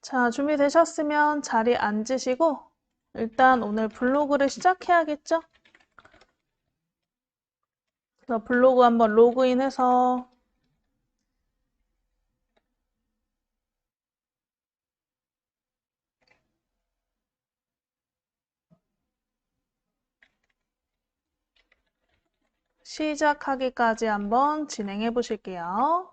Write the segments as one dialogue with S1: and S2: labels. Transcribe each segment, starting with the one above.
S1: 자, 준비되셨으면 자리에 앉으시고 일단 오늘 블로그를 시작해야겠죠? 그래서 블로그 한번 로그인해서 시작하기까지 한번 진행해 보실게요.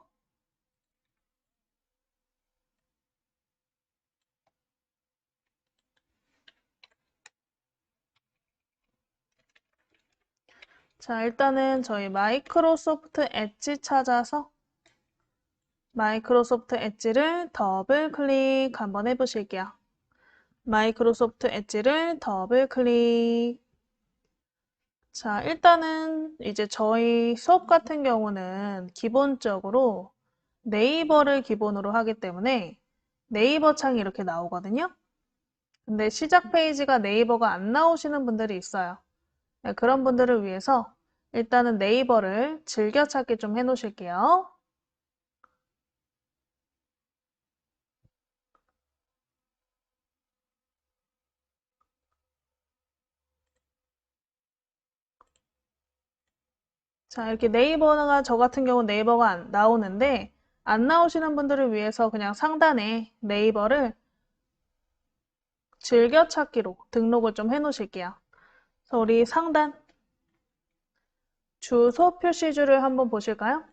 S1: 자, 일단은 저희 마이크로소프트 엣지 찾아서 마이크로소프트 엣지를 더블 클릭 한번 해보실게요. 마이크로소프트 엣지를 더블 클릭. 자, 일단은 이제 저희 수업 같은 경우는 기본적으로 네이버를 기본으로 하기 때문에 네이버 창이 이렇게 나오거든요. 근데 시작 페이지가 네이버가 안 나오시는 분들이 있어요. 네, 그런 분들을 위해서 일단은 네이버를 즐겨찾기 좀 해놓으실게요. 자, 이렇게 네이버가 저 같은 경우 네이버가 안 나오는데 안 나오시는 분들을 위해서 그냥 상단에 네이버를 즐겨찾기로 등록을 좀 해놓으실게요. 그래서 우리 상단 주소 표시줄을 한번 보실까요?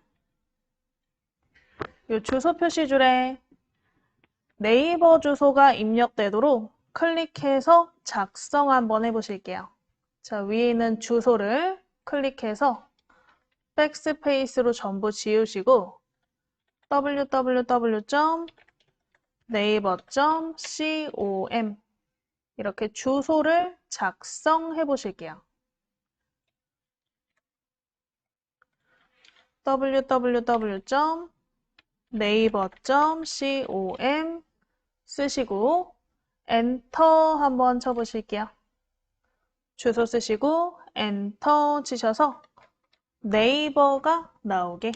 S1: 이 주소 표시줄에 네이버 주소가 입력되도록 클릭해서 작성 한번 해보실게요. 자, 위에 있는 주소를 클릭해서 백스페이스로 전부 지우시고 www.naver.com 이렇게 주소를 작성해 보실게요. www.naver.com 쓰시고 엔터 한번 쳐보실게요. 주소 쓰시고 엔터 치셔서 네이버가 나오게.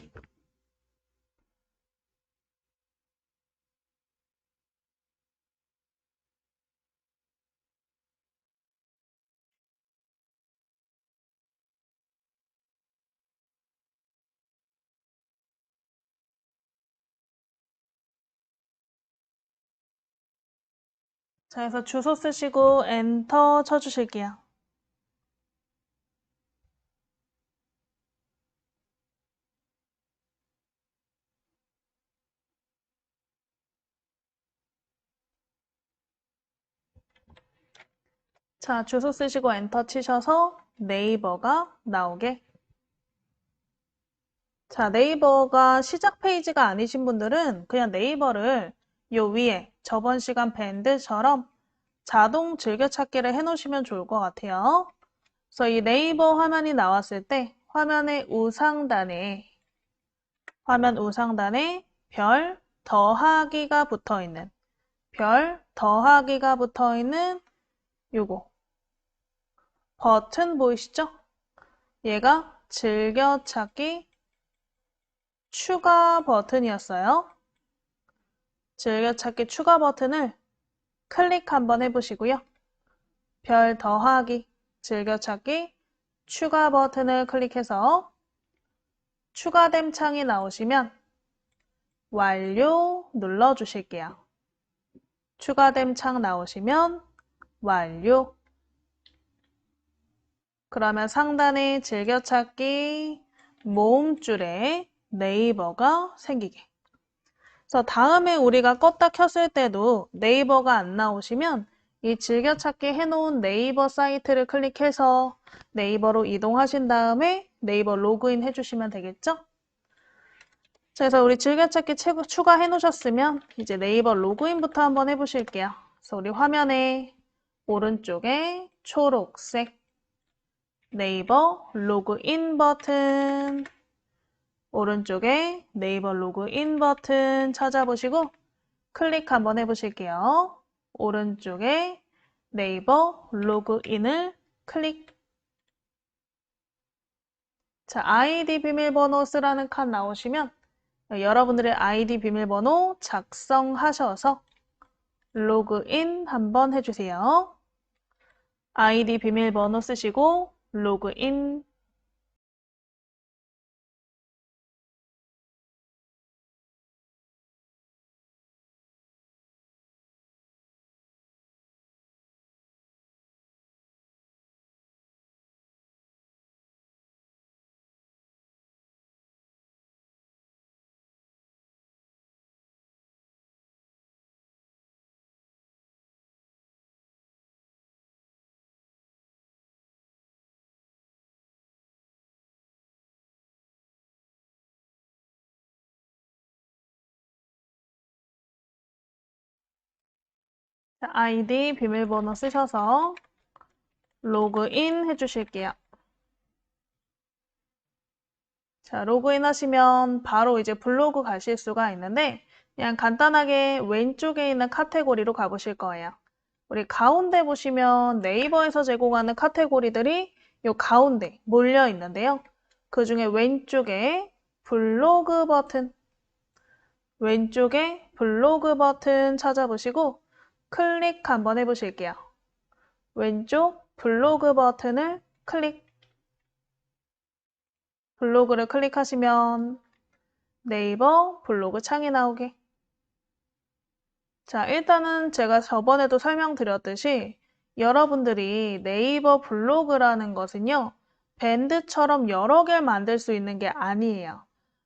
S1: 자, 그래서 주소 쓰시고 엔터 쳐주실게요. 자, 주소 쓰시고 엔터 치셔서 네이버가 나오게. 자, 네이버가 시작 페이지가 아니신 분들은 그냥 네이버를 요 위에 저번 시간 밴드처럼 자동 즐겨찾기를 해놓으시면 좋을 것 같아요. 그래서 이 네이버 화면이 나왔을 때 화면의 화면 우상단에 별 더하기가 붙어 있는 요거 버튼 보이시죠? 얘가 즐겨찾기 추가 버튼이었어요. 즐겨찾기 추가 버튼을 클릭 한번 해보시고요. 별 더하기 즐겨찾기 추가 버튼을 클릭해서 추가됨 창이 나오시면 완료 눌러주실게요. 추가됨 창 나오시면 완료. 그러면 상단에 즐겨찾기 모음줄에 네이버가 생기게. 그래서 다음에 우리가 껐다 켰을 때도 네이버가 안 나오시면 이 즐겨찾기 해놓은 네이버 사이트를 클릭해서 네이버로 이동하신 다음에 네이버 로그인 해주시면 되겠죠? 자, 그래서 우리 즐겨찾기 추가해 놓으셨으면 이제 네이버 로그인부터 한번 해보실게요. 그래서 우리 화면에 오른쪽에 초록색 네이버 로그인 버튼, 오른쪽에 네이버 로그인 버튼 찾아보시고 클릭 한번 해보실게요. 오른쪽에 네이버 로그인을 클릭. 자, 아이디 비밀번호 쓰라는 칸 나오시면 여러분들의 아이디 비밀번호 작성하셔서 로그인 한번 해주세요. 아이디 비밀번호 쓰시고 로그인. 자, 아이디 비밀번호 쓰셔서 로그인 해주실게요. 자, 로그인 하시면 바로 이제 블로그 가실 수가 있는데 그냥 간단하게 왼쪽에 있는 카테고리로 가보실 거예요. 우리 가운데 보시면 네이버에서 제공하는 카테고리들이 요 가운데 몰려 있는데요. 그 중에 왼쪽에 블로그 버튼, 왼쪽에 블로그 버튼 찾아보시고 클릭 한번 해보실게요. 왼쪽 블로그 버튼을 클릭. 블로그를 클릭하시면 네이버 블로그 창이 나오게. 자, 일단은 제가 저번에도 설명드렸듯이 여러분들이 네이버 블로그라는 것은요, 밴드처럼 여러 개를 만들 수 있는 게 아니에요.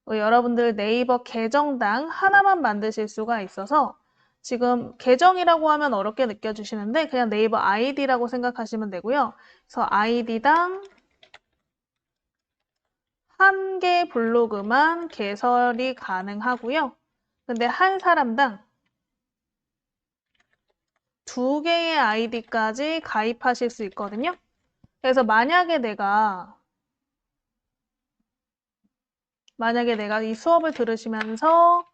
S1: 여러분들 네이버 계정당 하나만 만드실 수가 있어서 지금 계정이라고 하면 어렵게 느껴지시는데 그냥 네이버 아이디라고 생각하시면 되고요. 그래서 아이디당 한 개 블로그만 개설이 가능하고요. 근데 한 사람당 두 개의 아이디까지 가입하실 수 있거든요. 그래서 만약에 내가 이 수업을 들으시면서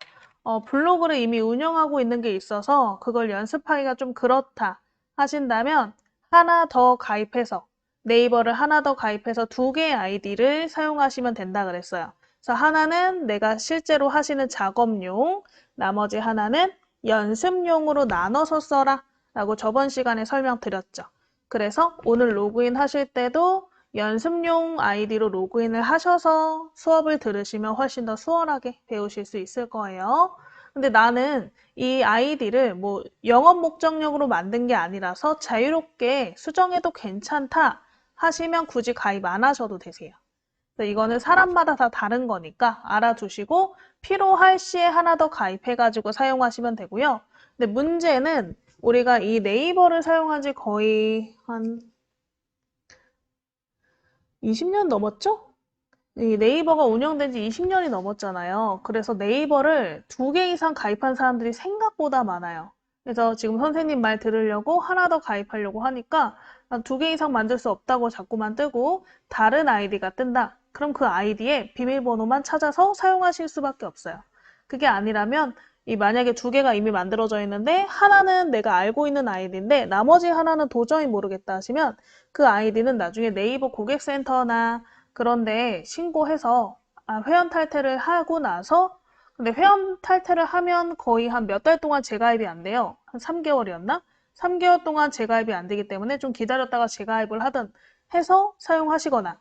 S1: 블로그를 이미 운영하고 있는 게 있어서 그걸 연습하기가 좀 그렇다 하신다면 하나 더 가입해서 네이버를 하나 더 가입해서 두 개의 아이디를 사용하시면 된다 그랬어요. 그래서 하나는 내가 실제로 하시는 작업용, 나머지 하나는 연습용으로 나눠서 써라 라고 저번 시간에 설명드렸죠. 그래서 오늘 로그인 하실 때도 연습용 아이디로 로그인을 하셔서 수업을 들으시면 훨씬 더 수월하게 배우실 수 있을 거예요. 근데 나는 이 아이디를 뭐 영업 목적용으로 만든 게 아니라서 자유롭게 수정해도 괜찮다 하시면 굳이 가입 안 하셔도 되세요. 이거는 사람마다 다 다른 거니까 알아두시고 필요할 시에 하나 더 가입해가지고 사용하시면 되고요. 근데 문제는 우리가 이 네이버를 사용한 지 거의 한 20년 넘었죠? 이 네이버가 운영된 지 20년이 넘었잖아요. 그래서 네이버를 두 개 이상 가입한 사람들이 생각보다 많아요. 그래서 지금 선생님 말 들으려고 하나 더 가입하려고 하니까 두 개 이상 만들 수 없다고 자꾸만 뜨고 다른 아이디가 뜬다. 그럼 그 아이디에 비밀번호만 찾아서 사용하실 수밖에 없어요. 그게 아니라면 만약에 두 개가 이미 만들어져 있는데 하나는 내가 알고 있는 아이디인데 나머지 하나는 도저히 모르겠다 하시면 그 아이디는 나중에 네이버 고객센터나 그런데 신고해서 회원 탈퇴를 하고 나서 근데 회원 탈퇴를 하면 거의 한 몇 달 동안 재가입이 안 돼요. 한 3개월이었나? 3개월 동안 재가입이 안 되기 때문에 좀 기다렸다가 재가입을 하든 해서 사용하시거나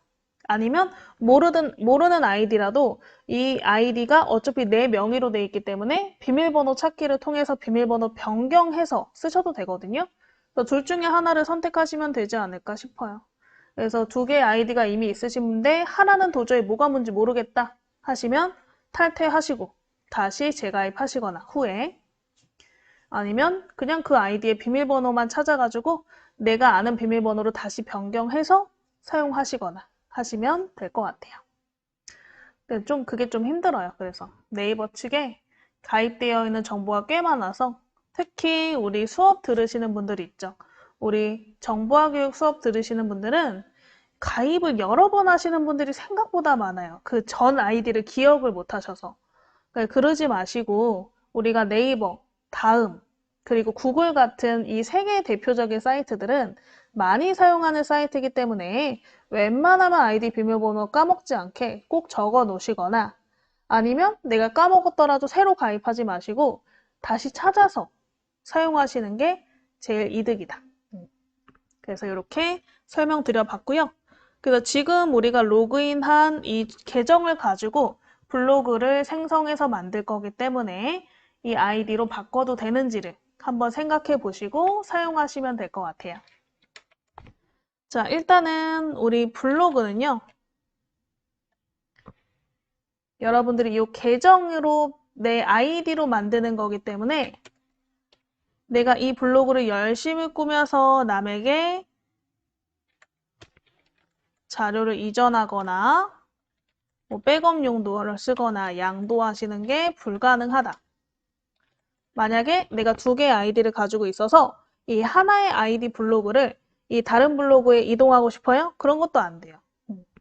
S1: 아니면 모르는 아이디라도 이 아이디가 어차피 내 명의로 돼 있기 때문에 비밀번호 찾기를 통해서 비밀번호 변경해서 쓰셔도 되거든요. 그래서 둘 중에 하나를 선택하시면 되지 않을까 싶어요. 그래서 두 개의 아이디가 이미 있으신데 하나는 도저히 뭐가 뭔지 모르겠다 하시면 탈퇴하시고 다시 재가입하시거나 후에 아니면 그냥 그 아이디의 비밀번호만 찾아가지고 내가 아는 비밀번호로 다시 변경해서 사용하시거나 하시면 될 것 같아요. 근데 그게 좀 힘들어요. 그래서 네이버 측에 가입되어 있는 정보가 꽤 많아서 특히 우리 수업 들으시는 분들이 있죠. 우리 정보화 교육 수업 들으시는 분들은 가입을 여러 번 하시는 분들이 생각보다 많아요. 그 전 아이디를 기억을 못 하셔서. 그러지 마시고 우리가 네이버, 다음, 그리고 구글 같은 이 세 개의 대표적인 사이트들은 많이 사용하는 사이트이기 때문에 웬만하면 아이디 비밀번호 까먹지 않게 꼭 적어 놓으시거나 아니면 내가 까먹었더라도 새로 가입하지 마시고 다시 찾아서 사용하시는 게 제일 이득이다. 그래서 이렇게 설명드려봤고요. 그래서 지금 우리가 로그인한 이 계정을 가지고 블로그를 생성해서 만들 거기 때문에 이 아이디로 바꿔도 되는지를 한번 생각해 보시고 사용하시면 될 것 같아요. 자, 일단은 우리 블로그는요. 여러분들이 이 계정으로 내 아이디로 만드는 거기 때문에 내가 이 블로그를 열심히 꾸며서 남에게 자료를 이전하거나 뭐 백업 용도를 쓰거나 양도하시는 게 불가능하다. 만약에 내가 두 개의 아이디를 가지고 있어서 이 하나의 아이디 블로그를 이 다른 블로그에 이동하고 싶어요? 그런 것도 안 돼요.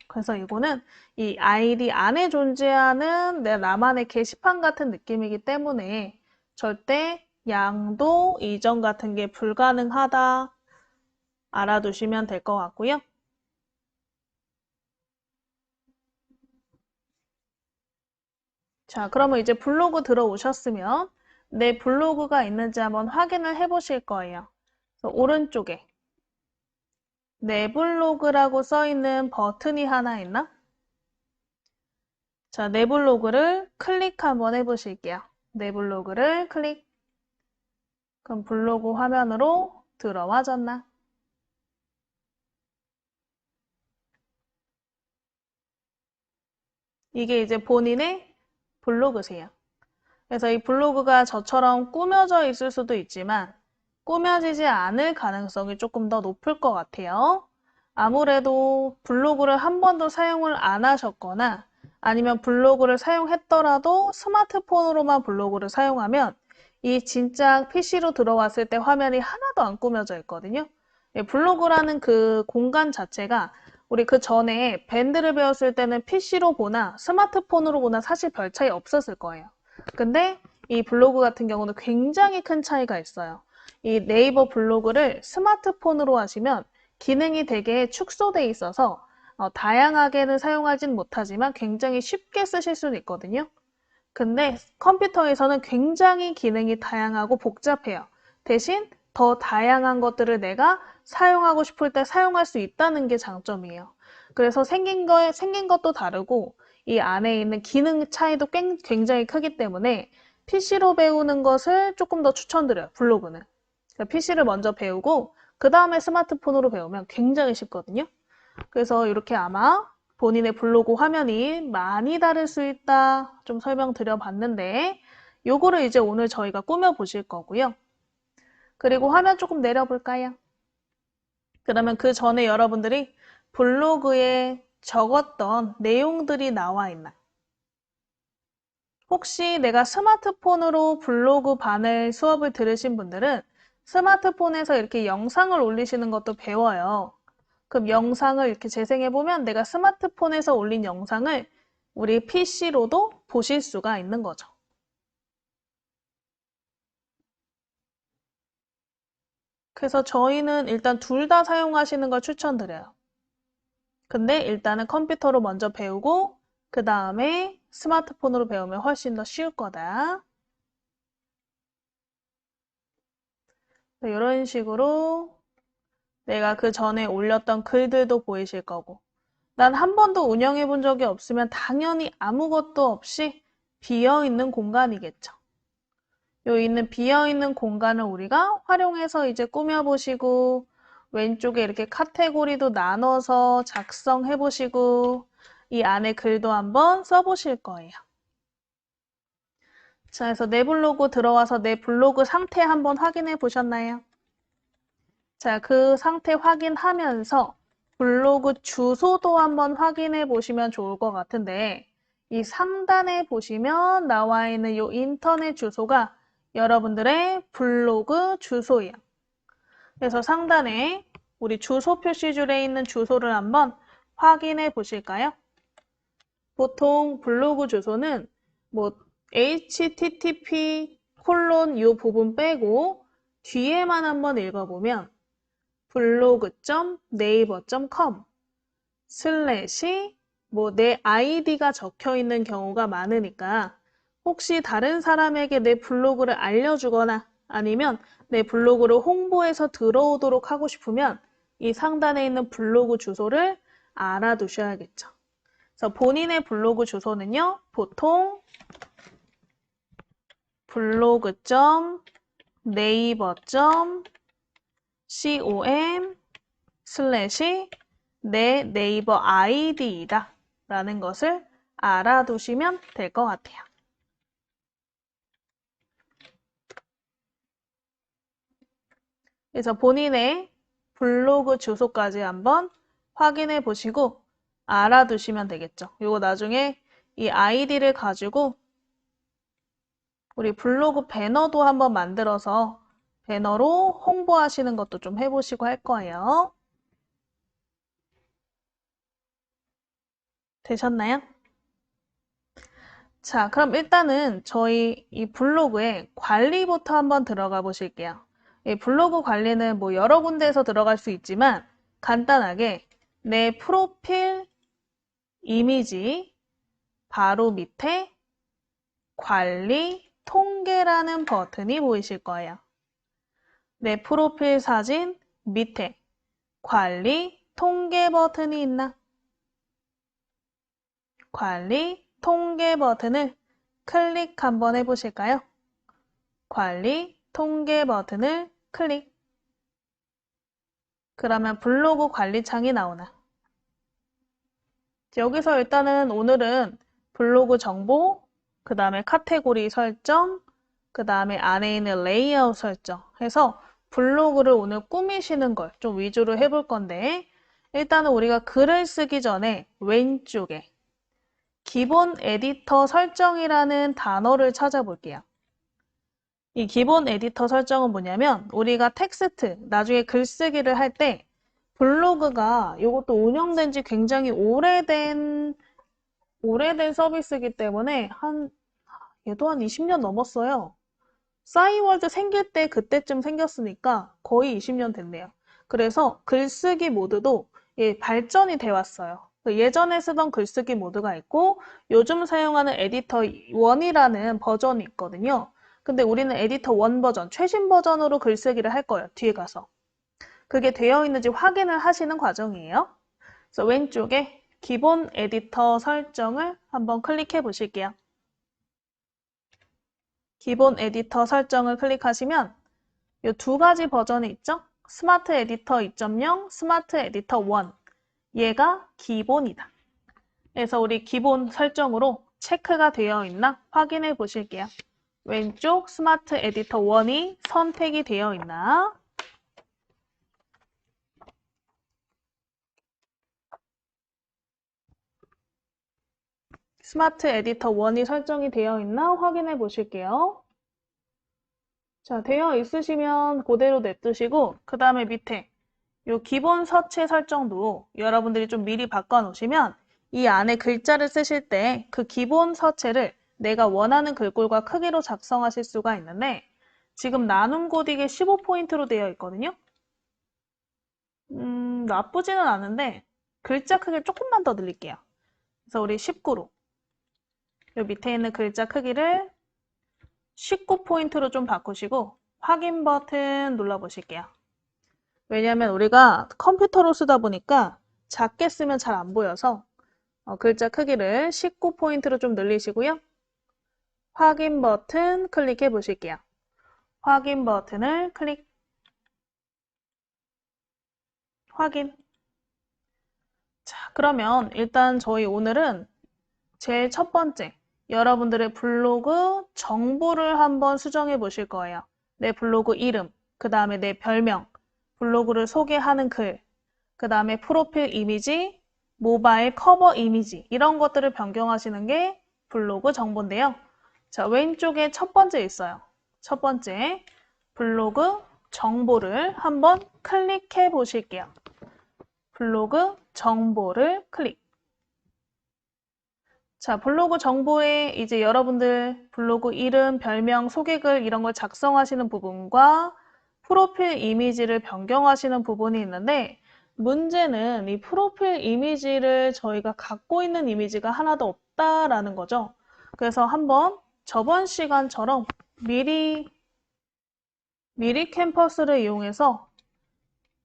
S1: 그래서 이거는 이 아이디 안에 존재하는 내 나만의 게시판 같은 느낌이기 때문에 절대 양도 이전 같은 게 불가능하다 알아두시면 될 것 같고요. 자, 그러면 이제 블로그 들어오셨으면 내 블로그가 있는지 한번 확인을 해 보실 거예요. 그래서 오른쪽에 내 블로그라고 써 있는 버튼이 하나 있나? 자, 내 블로그를 클릭 한번 해 보실게요. 내 블로그를 클릭. 그럼 블로그 화면으로 들어와졌나? 이게 이제 본인의 블로그세요. 그래서 이 블로그가 저처럼 꾸며져 있을 수도 있지만 꾸며지지 않을 가능성이 조금 더 높을 것 같아요. 아무래도 블로그를 한 번도 사용을 안 하셨거나 아니면 블로그를 사용했더라도 스마트폰으로만 블로그를 사용하면 이 진짜 PC로 들어왔을 때 화면이 하나도 안 꾸며져 있거든요. 블로그라는 그 공간 자체가 우리 그 전에 밴드를 배웠을 때는 PC로 보나 스마트폰으로 보나 사실 별 차이 없었을 거예요. 근데 이 블로그 같은 경우는 굉장히 큰 차이가 있어요. 이 네이버 블로그를 스마트폰으로 하시면 기능이 되게 축소돼 있어서 다양하게는 사용하진 못하지만 굉장히 쉽게 쓰실 수는 있거든요. 근데 컴퓨터에서는 굉장히 기능이 다양하고 복잡해요. 대신 더 다양한 것들을 내가 사용하고 싶을 때 사용할 수 있다는 게 장점이에요. 그래서 생긴 것도 다르고 이 안에 있는 기능 차이도 굉장히 크기 때문에 PC로 배우는 것을 조금 더 추천드려요. 블로그는. PC를 먼저 배우고 그 다음에 스마트폰으로 배우면 굉장히 쉽거든요. 그래서 이렇게 아마 본인의 블로그 화면이 많이 다를 수 있다 좀 설명드려 봤는데 요거를 이제 오늘 저희가 꾸며 보실 거고요. 그리고 화면 조금 내려볼까요? 그러면 그 전에 여러분들이 블로그에 적었던 내용들이 나와 있나? 혹시 내가 스마트폰으로 블로그 반을 수업을 들으신 분들은 스마트폰에서 이렇게 영상을 올리시는 것도 배워요. 그럼 영상을 이렇게 재생해보면 내가 스마트폰에서 올린 영상을 우리 PC로도 보실 수가 있는 거죠. 그래서 저희는 일단 둘 다 사용하시는 걸 추천드려요. 근데 일단은 컴퓨터로 먼저 배우고 그 다음에 스마트폰으로 배우면 훨씬 더 쉬울 거다. 이런 식으로 내가 그 전에 올렸던 글들도 보이실 거고 난 한 번도 운영해 본 적이 없으면 당연히 아무것도 없이 비어있는 공간이겠죠. 요 있는 비어있는 공간을 우리가 활용해서 이제 꾸며보시고 왼쪽에 이렇게 카테고리도 나눠서 작성해보시고 이 안에 글도 한번 써보실 거예요. 자, 그래서 내 블로그 들어와서 내 블로그 상태 한번 확인해 보셨나요? 자, 그 상태 확인하면서 블로그 주소도 한번 확인해 보시면 좋을 것 같은데 이 상단에 보시면 나와 있는 이 인터넷 주소가 여러분들의 블로그 주소예요. 그래서 상단에 우리 주소 표시줄에 있는 주소를 한번 확인해 보실까요? 보통 블로그 주소는 뭐 http 콜론 이 부분 빼고 뒤에만 한번 읽어보면 blog.naver.com 슬래시 뭐 내 아이디가 적혀 있는 경우가 많으니까 혹시 다른 사람에게 내 블로그를 알려주거나 아니면 내 블로그를 홍보해서 들어오도록 하고 싶으면 이 상단에 있는 블로그 주소를 알아두셔야겠죠. 그래서 본인의 블로그 주소는요, 보통 blog.com/내 네이버 아이디이다 라는 것을 알아두시면 될 것 같아요. 그래서 본인의 블로그 주소까지 한번 확인해 보시고 알아두시면 되겠죠. 이거 나중에 이 아이디를 가지고 우리 블로그 배너도 한번 만들어서 배너로 홍보하시는 것도 좀 해보시고 할 거예요. 되셨나요? 자, 그럼 일단은 저희 이 블로그에 관리부터 한번 들어가 보실게요. 이 블로그 관리는 뭐 여러 군데에서 들어갈 수 있지만 간단하게 내 프로필 이미지 바로 밑에 관리 통계라는 버튼이 보이실 거예요. 내 프로필 사진 밑에 관리 통계 버튼이 있나? 관리 통계 버튼을 클릭 한번 해보실까요? 관리 통계 버튼을 클릭. 그러면 블로그 관리 창이 나오나? 여기서 일단은 오늘은 블로그 정보, 그 다음에 카테고리 설정, 그 다음에 안에 있는 레이아웃 설정 해서 블로그를 오늘 꾸미시는 걸 좀 위주로 해볼 건데 일단은 우리가 글을 쓰기 전에 왼쪽에 기본 에디터 설정이라는 단어를 찾아볼게요. 이 기본 에디터 설정은 뭐냐면 우리가 텍스트, 나중에 글쓰기를 할 때 블로그가 이것도 운영된 지 굉장히 오래된 서비스이기 때문에 얘도 한 20년 넘었어요. 싸이월드 생길 때 그때쯤 생겼으니까 거의 20년 됐네요. 그래서 글쓰기 모드도 발전이 돼 왔어요. 예전에 쓰던 글쓰기 모드가 있고 요즘 사용하는 에디터 1이라는 버전이 있거든요. 근데 우리는 에디터 1 버전, 최신 버전으로 글쓰기를 할 거예요. 뒤에 가서. 그게 되어 있는지 확인을 하시는 과정이에요. 그래서 왼쪽에 기본 에디터 설정을 한번 클릭해 보실게요. 기본 에디터 설정을 클릭하시면 이 두 가지 버전이 있죠? 스마트 에디터 2.0, 스마트 에디터 1. 얘가 기본이다. 그래서 우리 기본 설정으로 체크가 되어 있나 확인해 보실게요. 왼쪽 스마트 에디터 1이 선택이 되어 있나? 스마트 에디터 1이 설정이 되어 있나 확인해 보실게요. 자, 되어 있으시면 그대로 냅두시고 그 다음에 밑에 이 기본 서체 설정도 여러분들이 좀 미리 바꿔 놓으시면 이 안에 글자를 쓰실 때 그 기본 서체를 내가 원하는 글꼴과 크기로 작성하실 수가 있는데 지금 나눔 고딕에 15포인트로 되어 있거든요. 나쁘지는 않은데 글자 크기를 조금만 더 늘릴게요. 그래서 우리 19로 이 밑에 있는 글자 크기를 19포인트로 좀 바꾸시고 확인 버튼 눌러보실게요. 왜냐하면 우리가 컴퓨터로 쓰다 보니까 작게 쓰면 잘 안 보여서 글자 크기를 19포인트로 좀 늘리시고요. 확인 버튼 클릭해 보실게요. 확인 버튼을 클릭. 확인. 자, 그러면 일단 저희 오늘은 제일 첫 번째, 여러분들의 블로그 정보를 한번 수정해 보실 거예요. 내 블로그 이름, 그 다음에 내 별명, 블로그를 소개하는 글, 그 다음에 프로필 이미지, 모바일 커버 이미지 이런 것들을 변경하시는 게 블로그 정보인데요. 자, 왼쪽에 첫 번째 있어요. 첫 번째, 블로그 정보를 한번 클릭해 보실게요. 블로그 정보를 클릭. 자, 블로그 정보에 이제 여러분들 블로그 이름, 별명, 소개글 이런 걸 작성하시는 부분과 프로필 이미지를 변경하시는 부분이 있는데 문제는 이 프로필 이미지를 저희가 갖고 있는 이미지가 하나도 없다라는 거죠. 그래서 한번 저번 시간처럼 미리 미리 캠퍼스를 이용해서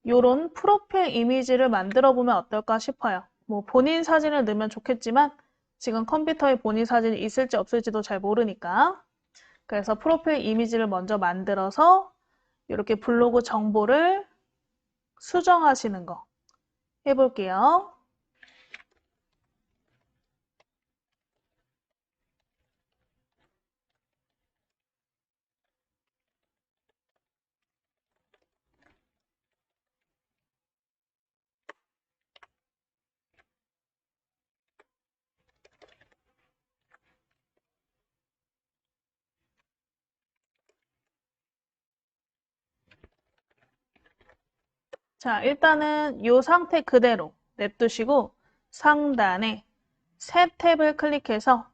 S1: 요런 프로필 이미지를 만들어 보면 어떨까 싶어요. 뭐 본인 사진을 넣으면 좋겠지만 지금 컴퓨터에 본인 사진이 있을지 없을지도 잘 모르니까. 그래서 프로필 이미지를 먼저 만들어서 이렇게 블로그 정보를 수정하시는 거 해볼게요. 자, 일단은 이 상태 그대로 냅두시고 상단에 새 탭을 클릭해서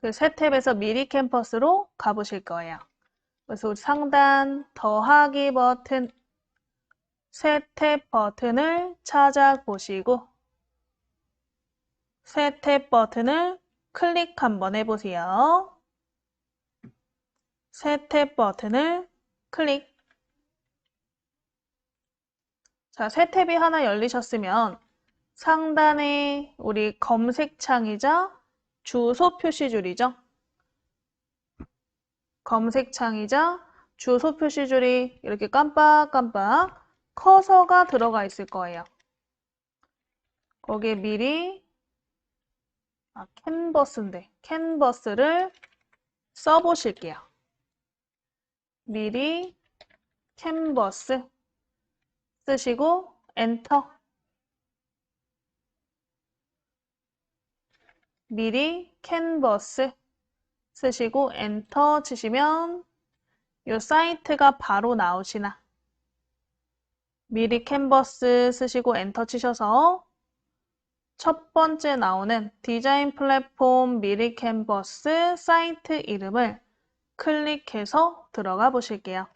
S1: 그 새 탭에서 미리 캠퍼스로 가보실 거예요. 그래서 상단 더하기 버튼, 새 탭 버튼을 찾아보시고 새 탭 버튼을 클릭 한번 해보세요. 새 탭 버튼을 클릭. 자, 새 탭이 하나 열리셨으면 상단에 우리 검색창이자 주소 표시줄이죠. 검색창이자 주소 표시줄이 이렇게 깜빡깜빡 커서가 들어가 있을 거예요. 거기에 미리 캔버스인데 캔버스를 써보실게요. 미리 캔버스 쓰시고 엔터. 미리 캔버스 쓰시고 엔터 치시면 이 사이트가 바로 나오시나. 미리 캔버스 쓰시고 엔터 치셔서 첫 번째 나오는 디자인 플랫폼 미리 캔버스 사이트 이름을 클릭해서 들어가 보실게요.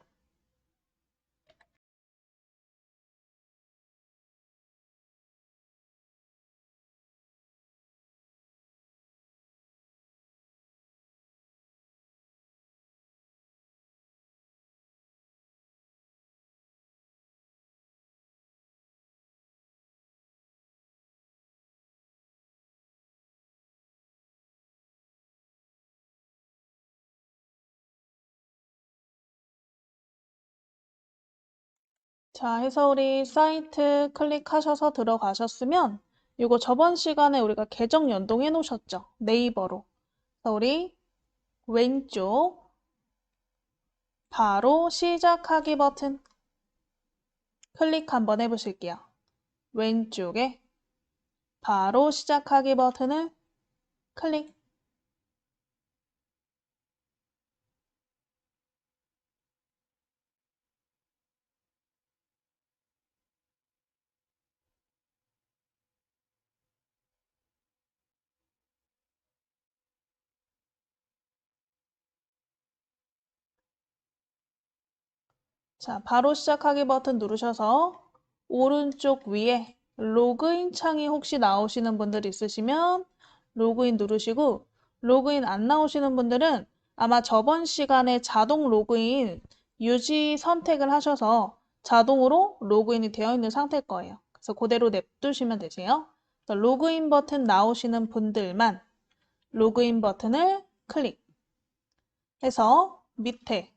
S1: 자, 해서 우리 사이트 클릭하셔서 들어가셨으면 이거 저번 시간에 우리가 계정 연동해 놓으셨죠? 네이버로. 그래서 우리 왼쪽 바로 시작하기 버튼 클릭 한번 해보실게요. 왼쪽에 바로 시작하기 버튼을 클릭. 자, 바로 시작하기 버튼 누르셔서 오른쪽 위에 로그인 창이 혹시 나오시는 분들 있으시면 로그인 누르시고 로그인 안 나오시는 분들은 아마 저번 시간에 자동 로그인 유지 선택을 하셔서 자동으로 로그인이 되어 있는 상태일 거예요. 그래서 그대로 냅두시면 되세요. 그래서 로그인 버튼 나오시는 분들만 로그인 버튼을 클릭해서 밑에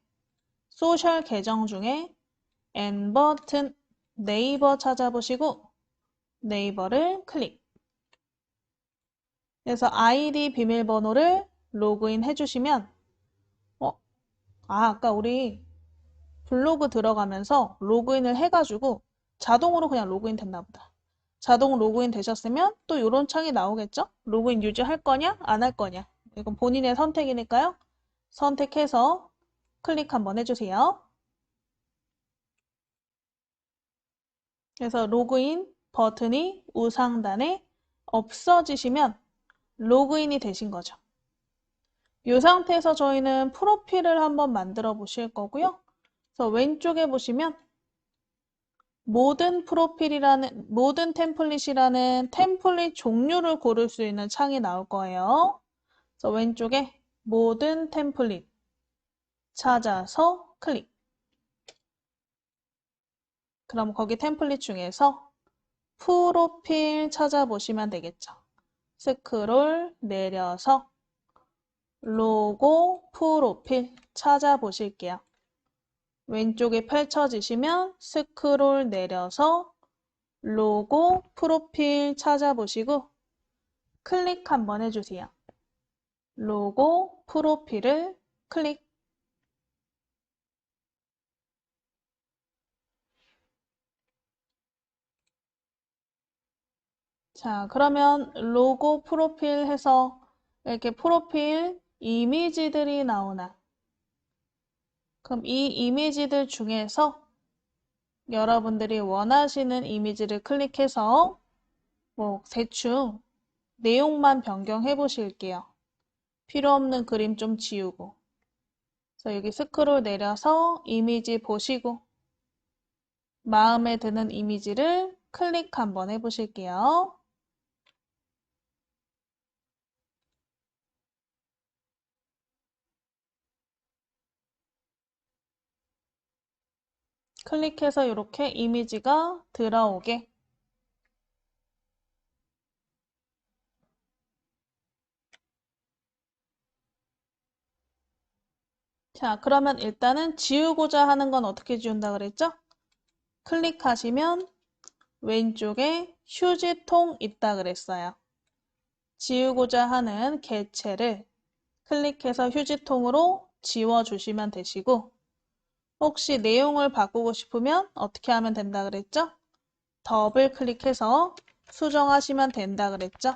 S1: 소셜 계정 중에 N 버튼 네이버 찾아보시고 네이버를 클릭. 그래서 아이디 비밀번호를 로그인 해주시면 아까 우리 블로그 들어가면서 로그인을 해가지고 자동으로 그냥 로그인 됐나 보다. 자동 로그인 되셨으면 또 이런 창이 나오겠죠? 로그인 유지할 거냐? 안 할 거냐? 이건 본인의 선택이니까요. 선택해서 클릭 한번 해주세요. 그래서 로그인 버튼이 우상단에 없어지시면 로그인이 되신 거죠. 이 상태에서 저희는 프로필을 한번 만들어 보실 거고요. 그래서 왼쪽에 보시면 모든 템플릿이라는 템플릿 종류를 고를 수 있는 창이 나올 거예요. 그래서 왼쪽에 모든 템플릿 찾아서 클릭. 그럼 거기 템플릿 중에서 프로필 찾아보시면 되겠죠. 스크롤 내려서 로고 프로필 찾아보실게요. 왼쪽에 펼쳐지시면 스크롤 내려서 로고 프로필 찾아보시고 클릭 한번 해주세요. 로고 프로필을 클릭. 자, 그러면 로고 프로필 해서 이렇게 프로필 이미지들이 나오나? 그럼 이 이미지들 중에서 여러분들이 원하시는 이미지를 클릭해서 대충 내용만 변경해 보실게요. 필요 없는 그림 좀 지우고. 그래서 여기 스크롤 내려서 이미지 보시고 마음에 드는 이미지를 클릭 한번 해보실게요. 클릭해서 이렇게 이미지가 들어오게. 자, 그러면 일단은 지우고자 하는 건 어떻게 지운다 그랬죠? 클릭하시면 왼쪽에 휴지통 있다 그랬어요. 지우고자 하는 개체를 클릭해서 휴지통으로 지워주시면 되시고 혹시 내용을 바꾸고 싶으면 어떻게 하면 된다 그랬죠? 더블 클릭해서 수정하시면 된다 그랬죠?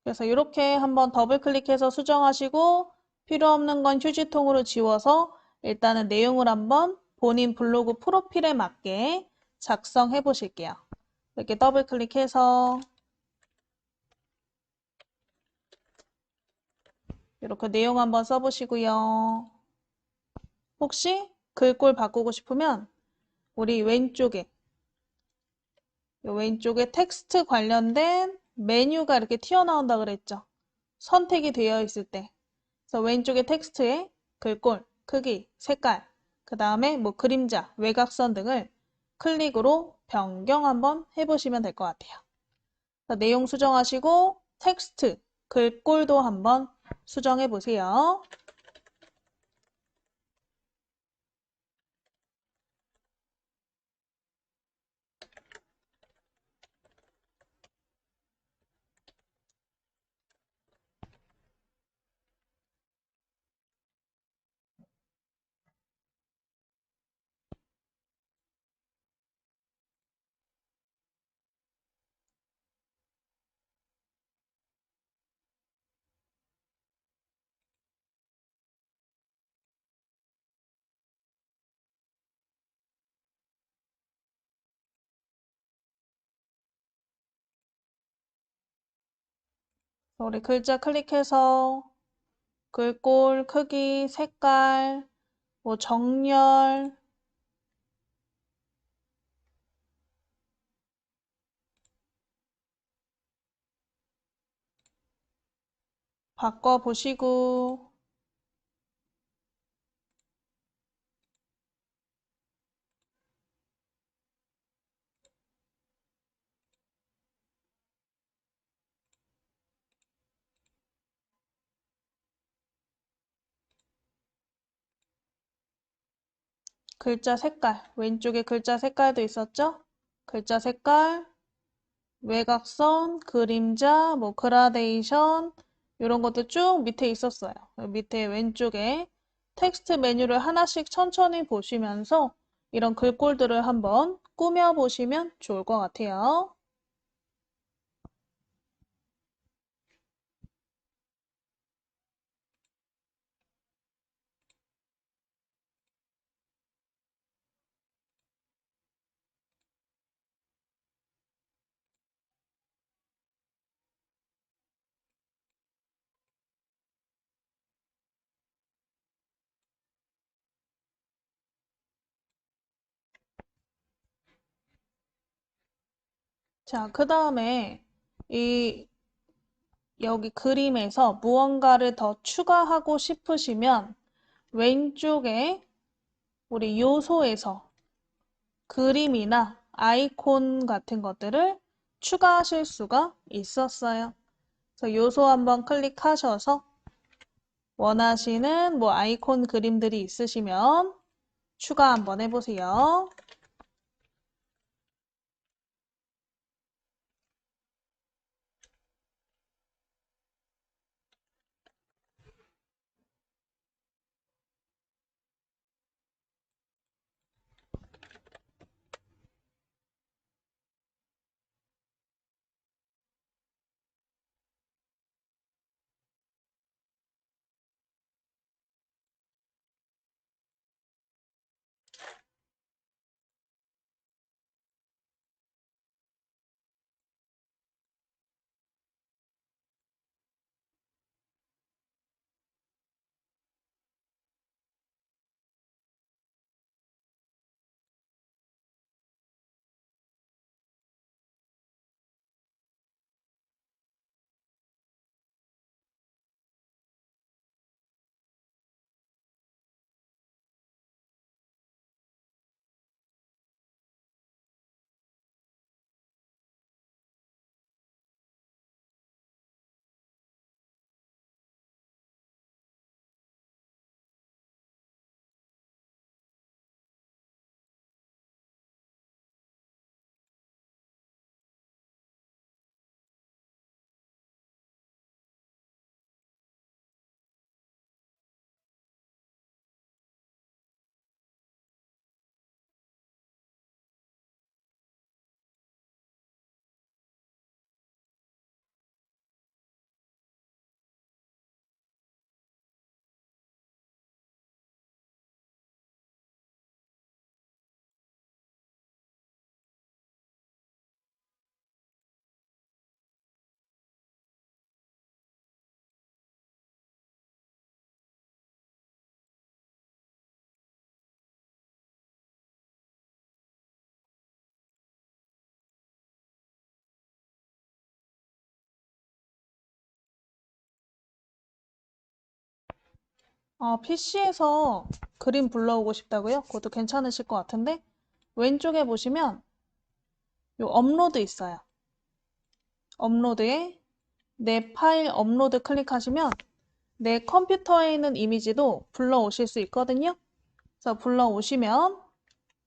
S1: 그래서 이렇게 한번 더블 클릭해서 수정하시고 필요 없는 건 휴지통으로 지워서 일단은 내용을 한번 본인 블로그 프로필에 맞게 작성해 보실게요. 이렇게 더블 클릭해서 이렇게 내용 한번 써보시고요. 혹시 글꼴 바꾸고 싶으면 우리 왼쪽에 텍스트 관련된 메뉴가 이렇게 튀어나온다 그랬죠. 선택이 되어 있을 때. 그래서 왼쪽에 텍스트에 글꼴, 크기, 색깔, 그 다음에 그림자, 외곽선 등을 클릭으로 변경 한번 해보시면 될 것 같아요. 내용 수정하시고 텍스트, 글꼴도 한번 수정해 보세요. 우리 글자 클릭해서 글꼴, 크기, 색깔, 정렬, 바꿔보시고 글자 색깔, 왼쪽에 글자 색깔도 있었죠? 글자 색깔, 외곽선, 그림자, 그라데이션 이런 것도 쭉 밑에 있었어요. 밑에 왼쪽에 텍스트 메뉴를 하나씩 천천히 보시면서 이런 글꼴들을 한번 꾸며보시면 좋을 것 같아요. 자, 그 다음에 이 여기 그림에서 무언가를 더 추가하고 싶으시면 왼쪽에 우리 요소에서 그림이나 아이콘 같은 것들을 추가하실 수가 있었어요. 그래서 요소 한번 클릭하셔서 원하시는 뭐 아이콘 그림들이 있으시면 추가 한번 해보세요. PC에서 그림 불러오고 싶다고요? 그것도 괜찮으실 것 같은데 왼쪽에 보시면 요 업로드 있어요. 업로드에 내 파일 업로드 클릭하시면 내 컴퓨터에 있는 이미지도 불러오실 수 있거든요. 그래서 불러오시면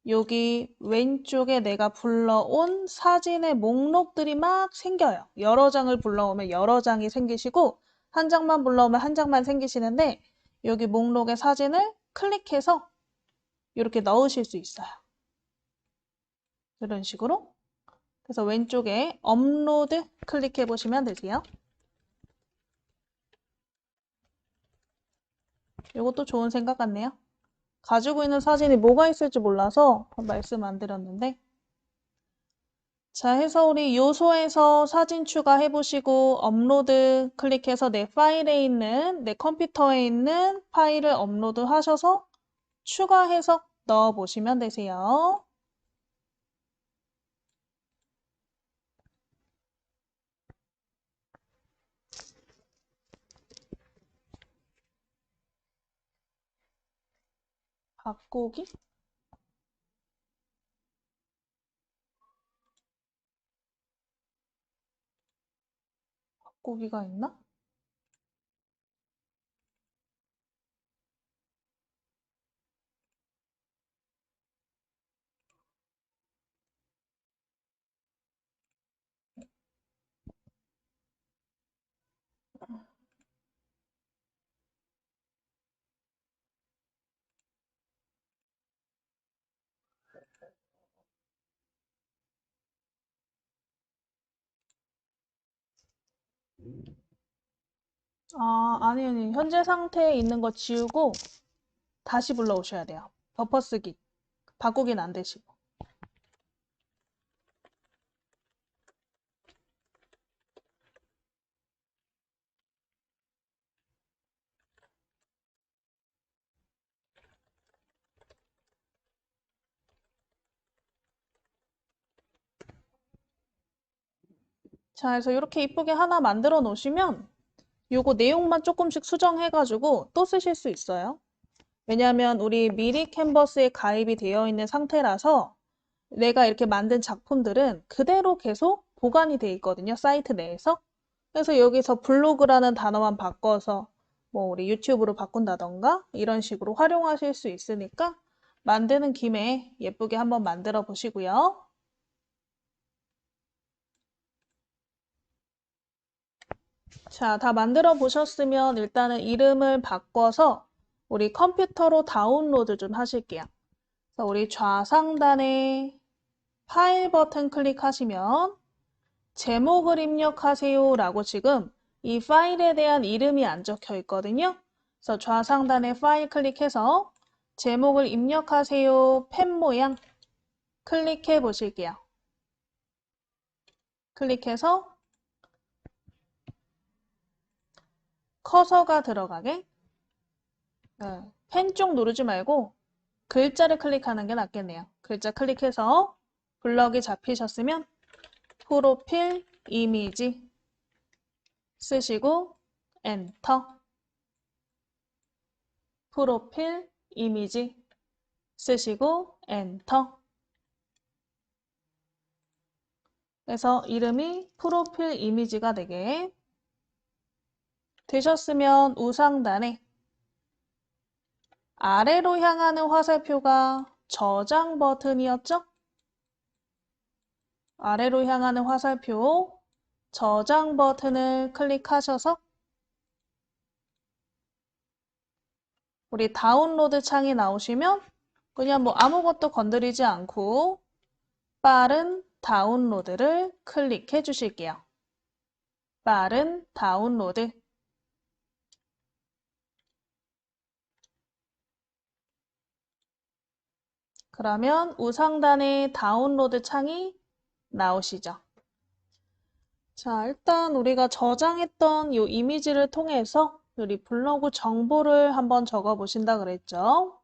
S1: 여기 왼쪽에 내가 불러온 사진의 목록들이 막 생겨요. 여러 장을 불러오면 여러 장이 생기시고 한 장만 불러오면 한 장만 생기시는데 여기 목록의 사진을 클릭해서 이렇게 넣으실 수 있어요. 이런 식으로. 그래서 왼쪽에 업로드 클릭해 보시면 되세요. 이것도 좋은 생각 같네요. 가지고 있는 사진이 뭐가 있을지 몰라서 말씀 안 드렸는데. 자, 해서 우리 요소에서 사진 추가해 보시고 업로드 클릭해서 내 파일에 있는, 내 컴퓨터에 있는 파일을 업로드 하셔서 추가해서 넣어 보시면 되세요. 바꾸기? 바꾸기가 있나? 아니. 현재 상태에 있는 거 지우고 다시 불러오셔야 돼요. 덮어쓰기. 바꾸긴 안 되시고. 자, 그래서 이렇게 이쁘게 하나 만들어 놓으시면 요거 내용만 조금씩 수정해가지고 또 쓰실 수 있어요. 왜냐하면 우리 미리 캔버스에 가입이 되어 있는 상태라서 내가 이렇게 만든 작품들은 그대로 계속 보관이 돼 있거든요. 사이트 내에서. 그래서 여기서 블로그라는 단어만 바꿔서 뭐 우리 유튜브로 바꾼다던가 이런 식으로 활용하실 수 있으니까 만드는 김에 예쁘게 한번 만들어 보시고요. 자, 다 만들어 보셨으면 일단은 이름을 바꿔서 우리 컴퓨터로 다운로드 좀 하실게요. 그래서 우리 좌상단에 파일 버튼 클릭하시면 제목을 입력하세요 라고 지금 이 파일에 대한 이름이 안 적혀 있거든요. 그래서 좌상단에 파일 클릭해서 제목을 입력하세요 펜 모양 클릭해 보실게요. 클릭해서 커서가 들어가게 펜 쪽 누르지 말고 글자를 클릭하는 게 낫겠네요. 글자 클릭해서 블럭이 잡히셨으면 프로필 이미지 쓰시고 엔터 프로필 이미지 쓰시고 엔터 그래서 이름이 프로필 이미지가 되게 되셨으면 우상단에 아래로 향하는 화살표가 저장 버튼이었죠? 아래로 향하는 화살표 저장 버튼을 클릭하셔서 우리 다운로드 창이 나오시면 그냥 뭐 아무것도 건드리지 않고 빠른 다운로드를 클릭해 주실게요. 빠른 다운로드. 그러면 우상단에 다운로드 창이 나오시죠. 자, 일단 우리가 저장했던 이 이미지를 통해서 우리 블로그 정보를 한번 적어 보신다 그랬죠.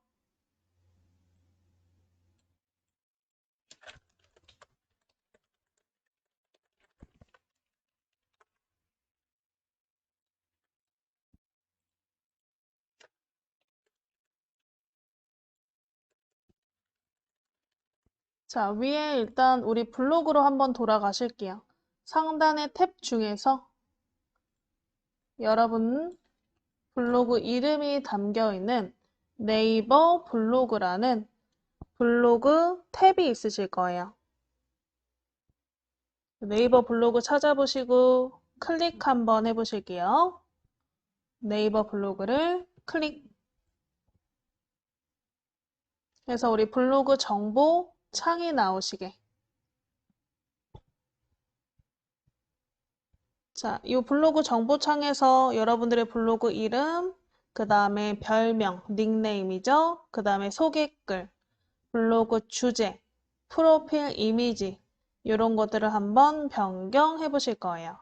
S1: 자, 위에 일단 우리 블로그로 한번 돌아가실게요. 상단의 탭 중에서 여러분 블로그 이름이 담겨 있는 네이버 블로그라는 블로그 탭이 있으실 거예요. 네이버 블로그 찾아보시고 클릭 한번 해보실게요. 네이버 블로그를 클릭 해서 우리 블로그 정보 창이 나오시게. 자, 이 블로그 정보 창에서 여러분들의 블로그 이름, 그 다음에 별명, 닉네임이죠. 그 다음에 소개글, 블로그 주제, 프로필 이미지 이런 것들을 한번 변경해 보실 거예요.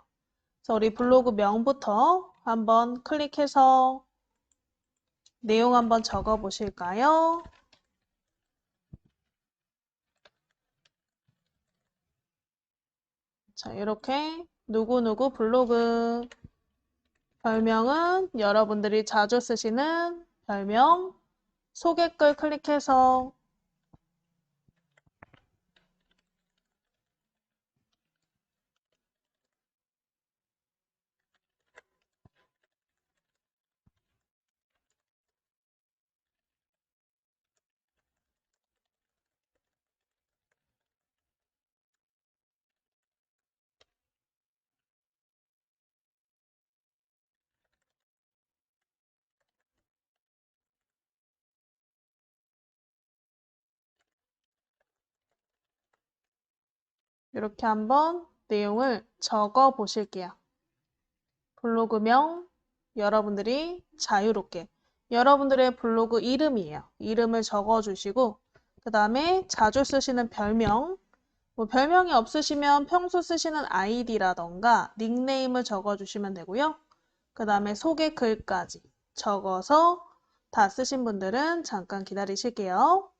S1: 그래서 우리 블로그 명부터 한번 클릭해서 내용 한번 적어 보실까요? 자, 이렇게 누구누구 블로그 별명은 여러분들이 자주 쓰시는 별명 소개글 클릭해서 이렇게 한번 내용을 적어 보실게요. 블로그명 여러분들이 자유롭게 여러분들의 블로그 이름이에요. 이름을 적어 주시고 그 다음에 자주 쓰시는 별명 뭐 별명이 없으시면 평소 쓰시는 아이디라던가 닉네임을 적어 주시면 되고요. 그 다음에 소개 글까지 적어서 다 쓰신 분들은 잠깐 기다리실게요.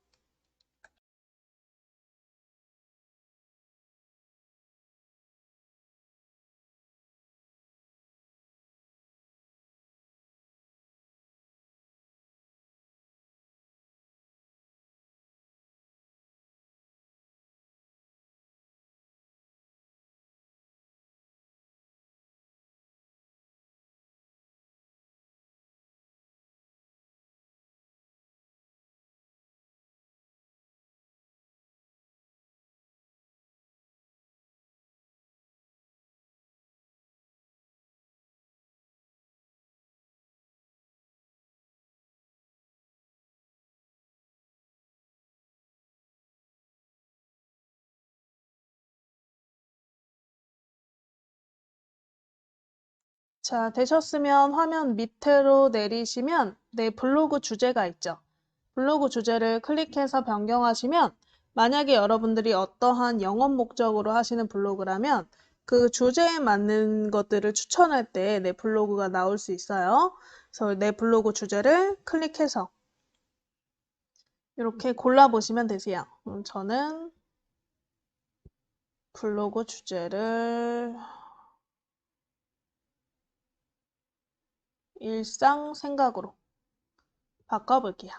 S1: 자, 되셨으면 화면 밑으로 내리시면 내 블로그 주제가 있죠. 블로그 주제를 클릭해서 변경하시면 만약에 여러분들이 어떠한 영업 목적으로 하시는 블로그라면 그 주제에 맞는 것들을 추천할 때 내 블로그가 나올 수 있어요. 그래서 내 블로그 주제를 클릭해서 이렇게 골라보시면 되세요. 저는 블로그 주제를 일상 생각으로 바꿔볼게요.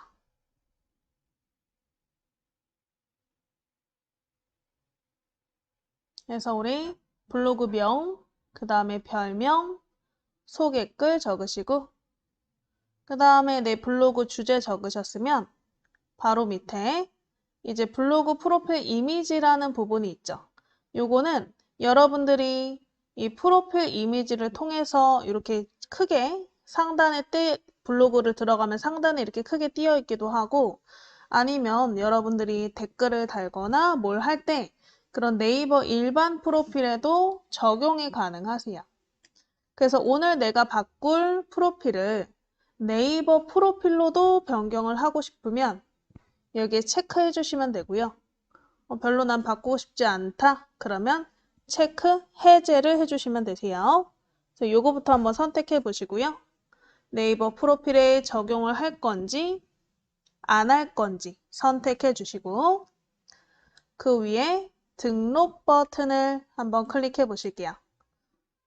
S1: 그래서 우리 블로그명, 그 다음에 별명, 소개글 적으시고 그 다음에 내 블로그 주제 적으셨으면 바로 밑에 이제 블로그 프로필 이미지라는 부분이 있죠. 요거는 여러분들이 이 프로필 이미지를 통해서 이렇게 크게 상단에 블로그를 들어가면 상단에 이렇게 크게 띄어 있기도 하고 아니면 여러분들이 댓글을 달거나 뭘 할 때 그런 네이버 일반 프로필에도 적용이 가능하세요. 그래서 오늘 내가 바꿀 프로필을 네이버 프로필로도 변경을 하고 싶으면 여기에 체크해 주시면 되고요. 별로 난 바꾸고 싶지 않다. 그러면 체크 해제를 해주시면 되세요. 그래서 요거부터 한번 선택해 보시고요. 네이버 프로필에 적용을 할 건지 안 할 건지 선택해 주시고 그 위에 등록 버튼을 한번 클릭해 보실게요.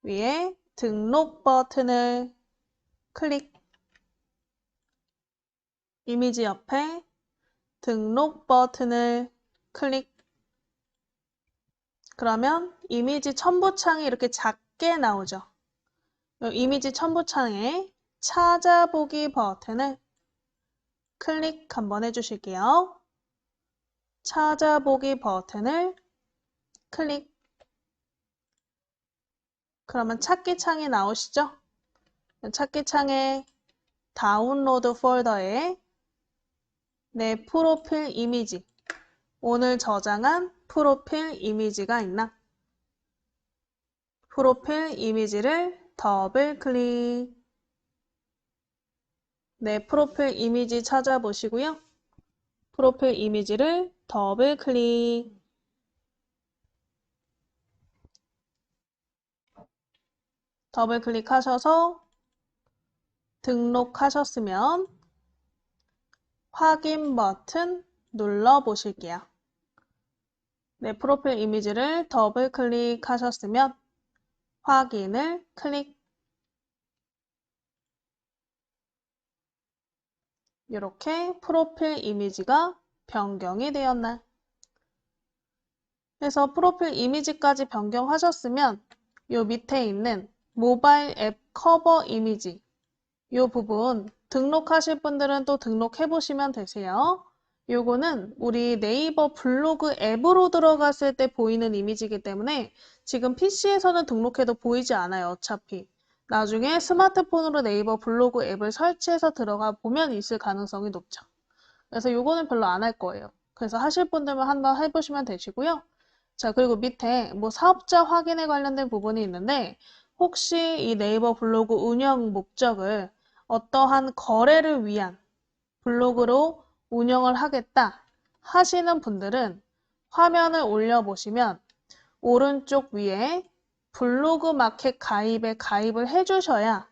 S1: 위에 등록 버튼을 클릭, 이미지 옆에 등록 버튼을 클릭. 그러면 이미지 첨부창이 이렇게 작게 나오죠. 이미지 첨부창에 찾아보기 버튼을 클릭 한번 해주실게요. 찾아보기 버튼을 클릭. 그러면 찾기 창이 나오시죠? 찾기 창에 다운로드 폴더에 내 프로필 이미지, 오늘 저장한 프로필 이미지가 있나? 프로필 이미지를 더블 클릭. 내 프로필 이미지 찾아보시고요. 프로필 이미지를 더블 클릭. 더블 클릭하셔서 등록하셨으면 확인 버튼 눌러 보실게요. 내 프로필 이미지를 더블 클릭하셨으면 확인을 클릭. 이렇게 프로필 이미지가 변경이 되었나? 그래서 프로필 이미지까지 변경하셨으면 요 밑에 있는 모바일 앱 커버 이미지 요 부분 등록하실 분들은 또 등록해 보시면 되세요. 요거는 우리 네이버 블로그 앱으로 들어갔을 때 보이는 이미지이기 때문에 지금 PC에서는 등록해도 보이지 않아요. 어차피. 나중에 스마트폰으로 네이버 블로그 앱을 설치해서 들어가 보면 있을 가능성이 높죠. 그래서 요거는 별로 안 할 거예요. 그래서 하실 분들만 한번 해보시면 되시고요. 자, 그리고 밑에 뭐 사업자 확인에 관련된 부분이 있는데 혹시 이 네이버 블로그 운영 목적을 어떠한 거래를 위한 블로그로 운영을 하겠다 하시는 분들은 화면을 올려보시면 오른쪽 위에 블로그 마켓 가입에 가입을 해주셔야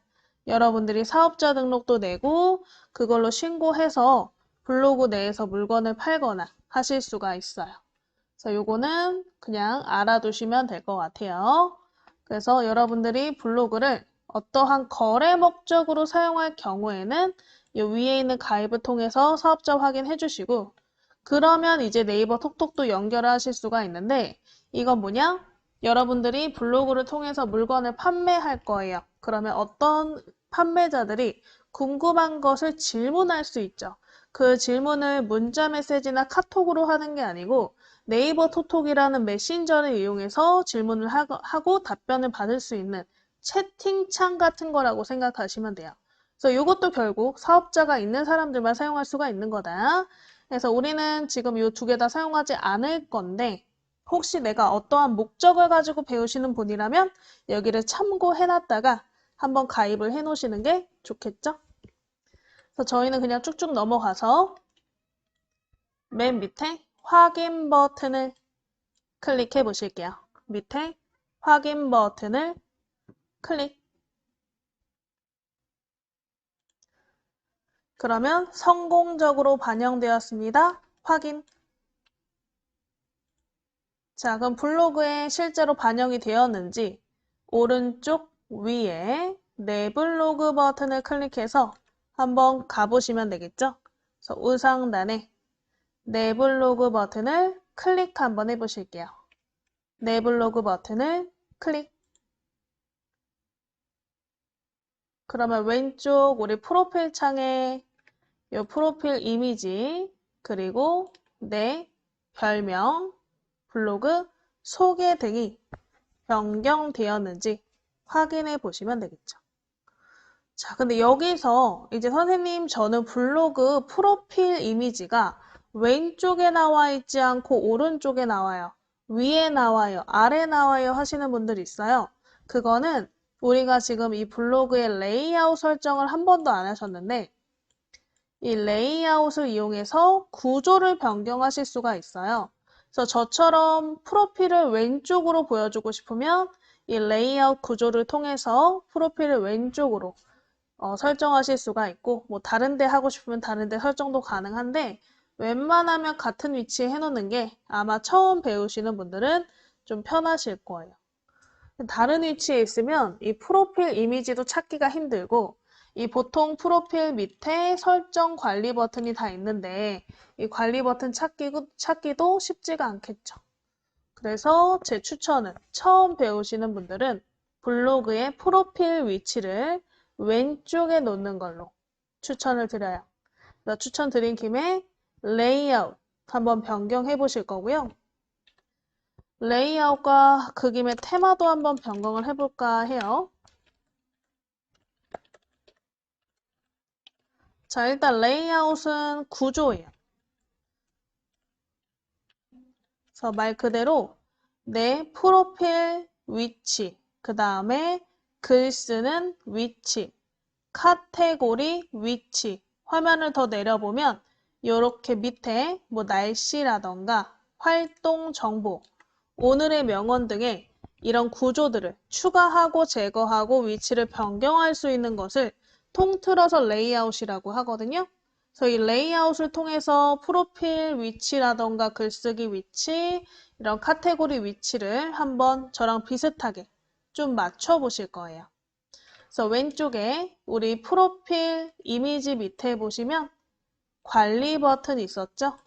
S1: 여러분들이 사업자 등록도 내고 그걸로 신고해서 블로그 내에서 물건을 팔거나 하실 수가 있어요. 그래서 요거는 그냥 알아두시면 될 것 같아요. 그래서 여러분들이 블로그를 어떠한 거래 목적으로 사용할 경우에는 이 위에 있는 가입을 통해서 사업자 확인해 주시고 그러면 이제 네이버 톡톡도 연결하실 수가 있는데 이건 뭐냐? 여러분들이 블로그를 통해서 물건을 판매할 거예요. 그러면 어떤 판매자들이 궁금한 것을 질문할 수 있죠. 그 질문을 문자 메시지나 카톡으로 하는 게 아니고 네이버 톡톡이라는 메신저를 이용해서 질문을 하고 답변을 받을 수 있는 채팅창 같은 거라고 생각하시면 돼요. 그래서 이것도 결국 사업자가 있는 사람들만 사용할 수가 있는 거다. 그래서 우리는 지금 이 두 개 다 사용하지 않을 건데 혹시 내가 어떠한 목적을 가지고 배우시는 분이라면 여기를 참고해놨다가 한번 가입을 해 놓으시는 게 좋겠죠? 그래서 저희는 그냥 쭉쭉 넘어가서 맨 밑에 확인 버튼을 클릭해 보실게요. 밑에 확인 버튼을 클릭. 그러면 성공적으로 반영되었습니다. 확인. 자, 그럼 블로그에 실제로 반영이 되었는지 오른쪽 위에 내 블로그 버튼을 클릭해서 한번 가보시면 되겠죠? 그래서 우상단에 내 블로그 버튼을 클릭 한번 해보실게요. 내 블로그 버튼을 클릭. 그러면 왼쪽 우리 프로필 창에 이 프로필 이미지 그리고 내 별명, 블로그, 소개 등이 변경되었는지 확인해 보시면 되겠죠. 자, 근데 여기서 이제 선생님 저는 블로그 프로필 이미지가 왼쪽에 나와 있지 않고 오른쪽에 나와요. 위에 나와요. 아래 나와요 하시는 분들이 있어요. 그거는 우리가 지금 이 블로그의 레이아웃 설정을 한 번도 안 하셨는데 이 레이아웃을 이용해서 구조를 변경하실 수가 있어요. 그래서 저처럼 프로필을 왼쪽으로 보여주고 싶으면 이 레이아웃 구조를 통해서 프로필을 왼쪽으로 설정하실 수가 있고 뭐 다른 데 하고 싶으면 다른 데 설정도 가능한데 웬만하면 같은 위치에 해놓는 게 아마 처음 배우시는 분들은 좀 편하실 거예요. 다른 위치에 있으면 이 프로필 이미지도 찾기가 힘들고 이 보통 프로필 밑에 설정 관리 버튼이 다 있는데 이 관리 버튼 찾기도 쉽지가 않겠죠. 그래서 제 추천은 처음 배우시는 분들은 블로그의 프로필 위치를 왼쪽에 놓는 걸로 추천을 드려요. 추천드린 김에 레이아웃 한번 변경해 보실 거고요. 레이아웃과 그 김에 테마도 한번 변경을 해볼까 해요. 자, 일단 레이아웃은 구조예요. 그래서 말 그대로 내 프로필 위치, 그 다음에 글 쓰는 위치, 카테고리 위치, 화면을 더 내려보면 이렇게 밑에 뭐 날씨라던가 활동 정보, 오늘의 명언 등의 이런 구조들을 추가하고 제거하고 위치를 변경할 수 있는 것을 통틀어서 레이아웃이라고 하거든요. 그래서 이 레이아웃을 통해서 프로필 위치라던가 글쓰기 위치, 이런 카테고리 위치를 한번 저랑 비슷하게 좀 맞춰 보실 거예요. 그래서 왼쪽에 우리 프로필 이미지 밑에 보시면 관리 버튼 있었죠?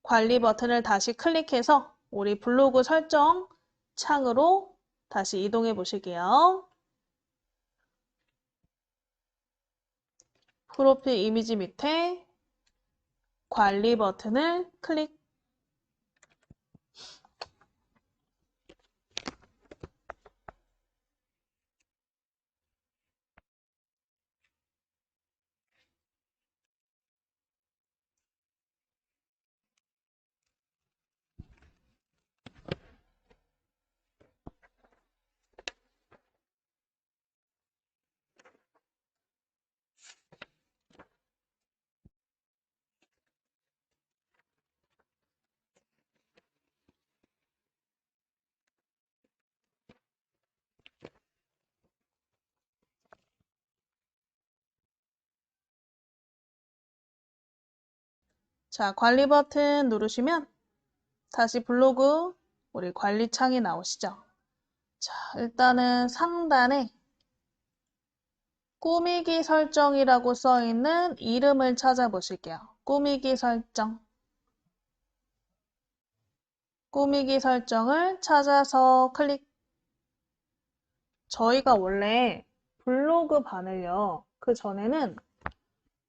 S1: 관리 버튼을 다시 클릭해서 우리 블로그 설정 창으로 다시 이동해 보실게요. 프로필 이미지 밑에 관리 버튼을 클릭. 자, 관리 버튼 누르시면 다시 블로그 우리 관리 창이 나오시죠? 자, 일단은 상단에 꾸미기 설정이라고 써 있는 이름을 찾아보실게요. 꾸미기 설정. 꾸미기 설정을 찾아서 클릭. 저희가 원래 블로그 반을요. 그 전에는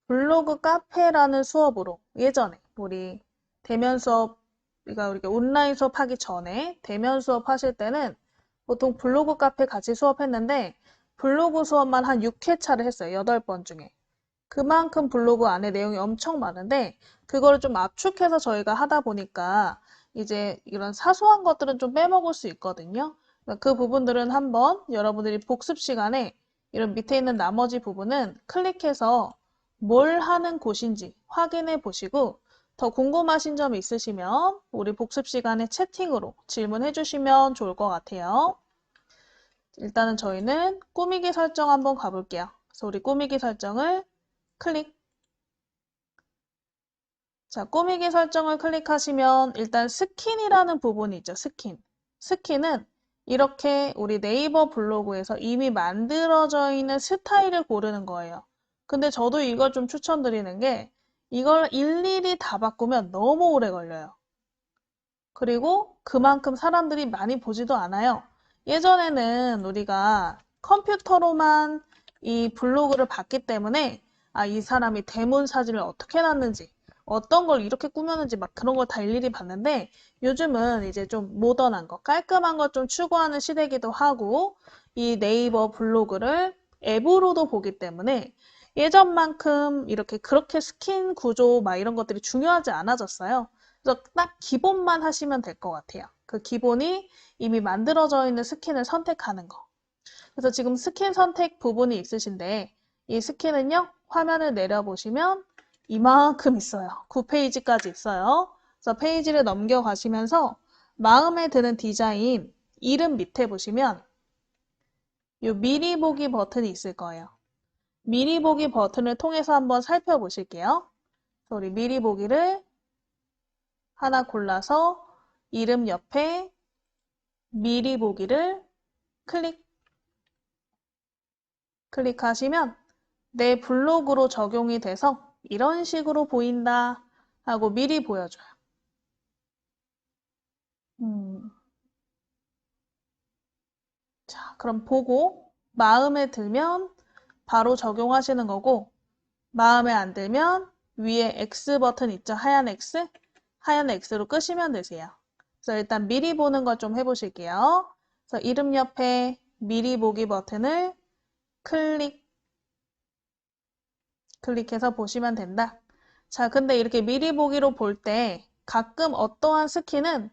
S1: 블로그 카페라는 수업으로 예전에 우리 대면 수업, 그러니까 우리가 온라인 수업 하기 전에 대면 수업 하실 때는 보통 블로그 카페 같이 수업했는데 블로그 수업만 한 6회차를 했어요. 8번 중에. 그만큼 블로그 안에 내용이 엄청 많은데 그거를 좀 압축해서 저희가 하다 보니까 이제 이런 사소한 것들은 좀 빼먹을 수 있거든요. 그 부분들은 한번 여러분들이 복습 시간에 이런 밑에 있는 나머지 부분은 클릭해서 뭘 하는 곳인지 확인해 보시고 더 궁금하신 점 있으시면 우리 복습 시간에 채팅으로 질문해 주시면 좋을 것 같아요. 일단은 저희는 꾸미기 설정 한번 가볼게요. 그래서 우리 꾸미기 설정을 클릭. 자, 꾸미기 설정을 클릭하시면 일단 스킨이라는 부분이 있죠. 스킨. 스킨은 이렇게 우리 네이버 블로그에서 이미 만들어져 있는 스타일을 고르는 거예요. 근데 저도 이걸 좀 추천드리는 게 이걸 일일이 다 바꾸면 너무 오래 걸려요. 그리고 그만큼 사람들이 많이 보지도 않아요. 예전에는 우리가 컴퓨터로만 이 블로그를 봤기 때문에 이 사람이 대문 사진을 어떻게 놨는지 어떤 걸 이렇게 꾸몄는지 막 그런 걸 다 일일이 봤는데 요즘은 이제 좀 모던한 거, 깔끔한 거 좀 추구하는 시대이기도 하고 이 네이버 블로그를 앱으로도 보기 때문에 예전만큼 이렇게 그렇게 스킨 구조 막 이런 것들이 중요하지 않아졌어요. 그래서 딱 기본만 하시면 될 것 같아요. 그 기본이 이미 만들어져 있는 스킨을 선택하는 거. 그래서 지금 스킨 선택 부분이 있으신데 이 스킨은요, 화면을 내려보시면 이만큼 있어요. 9페이지까지 있어요. 그래서 페이지를 넘겨가시면서 마음에 드는 디자인, 이름 밑에 보시면 이 미리 보기 버튼이 있을 거예요. 미리 보기 버튼을 통해서 한번 살펴보실게요. 그래서 우리 미리 보기를 하나 골라서 이름 옆에 미리 보기를 클릭하시면 내 블로그로 적용이 돼서 이런 식으로 보인다 하고 미리 보여줘요. 자, 그럼 보고 마음에 들면 바로 적용하시는 거고 마음에 안 들면 위에 X 버튼 있죠? 하얀 X? 하얀 X로 끄시면 되세요. 그래서 일단 미리 보는 거 좀 해보실게요. 그래서 이름 옆에 미리 보기 버튼을 클릭해서 보시면 된다. 자, 근데 이렇게 미리 보기로 볼 때 가끔 어떠한 스킨은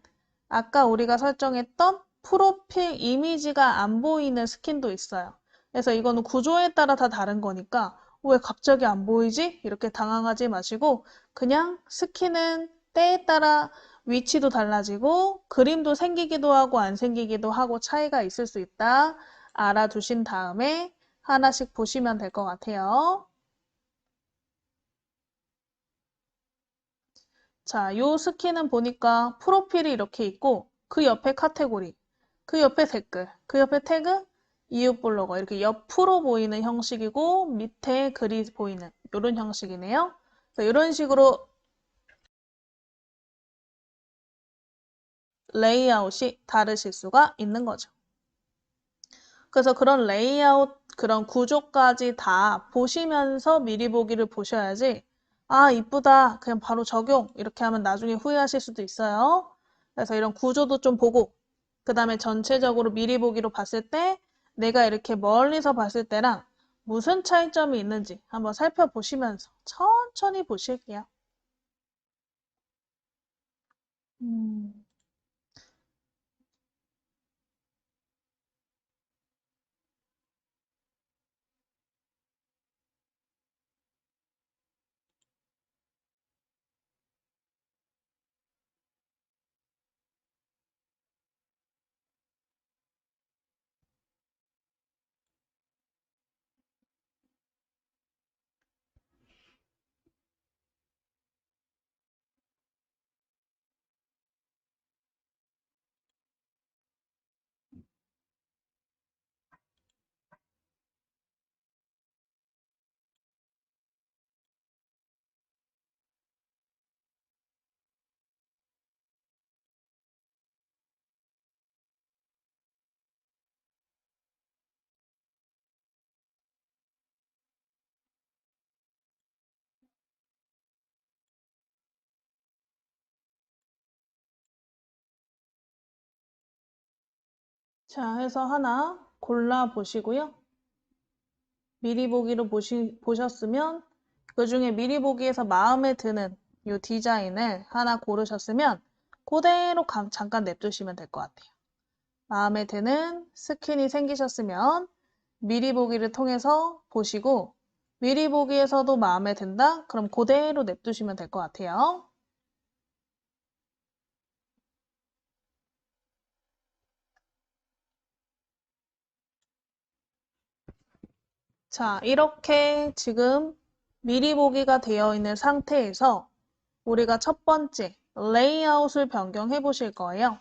S1: 아까 우리가 설정했던 프로필 이미지가 안 보이는 스킨도 있어요. 그래서 이거는 구조에 따라 다 다른 거니까 왜 갑자기 안 보이지? 이렇게 당황하지 마시고 그냥 스킨은 때에 따라 위치도 달라지고 그림도 생기기도 하고 안 생기기도 하고 차이가 있을 수 있다. 알아두신 다음에 하나씩 보시면 될 것 같아요. 자, 요 스킨은 보니까 프로필이 이렇게 있고 그 옆에 카테고리, 그 옆에 댓글, 그 옆에 태그, 이웃 블로거 이렇게 옆으로 보이는 형식이고 밑에 글이 보이는 이런 형식이네요. 그래서 이런 식으로 레이아웃이 다르실 수가 있는 거죠. 그래서 그런 레이아웃, 그런 구조까지 다 보시면서 미리 보기를 보셔야지 이쁘다. 그냥 바로 적용. 이렇게 하면 나중에 후회하실 수도 있어요. 그래서 이런 구조도 좀 보고 그 다음에 전체적으로 미리 보기로 봤을 때 내가 이렇게 멀리서 봤을 때랑 무슨 차이점이 있는지 한번 살펴보시면서 천천히 보실게요. 음. 자, 해서 하나 골라 보시고요. 미리 보기로 보셨으면 그 중에 미리 보기에서 마음에 드는 이 디자인을 하나 고르셨으면 그대로 잠깐 냅두시면 될 것 같아요. 마음에 드는 스킨이 생기셨으면 미리 보기를 통해서 보시고 미리 보기에서도 마음에 든다? 그럼 그대로 냅두시면 될 것 같아요. 자, 이렇게 지금 미리 보기가 되어 있는 상태에서 우리가 첫 번째 레이아웃을 변경해 보실 거예요.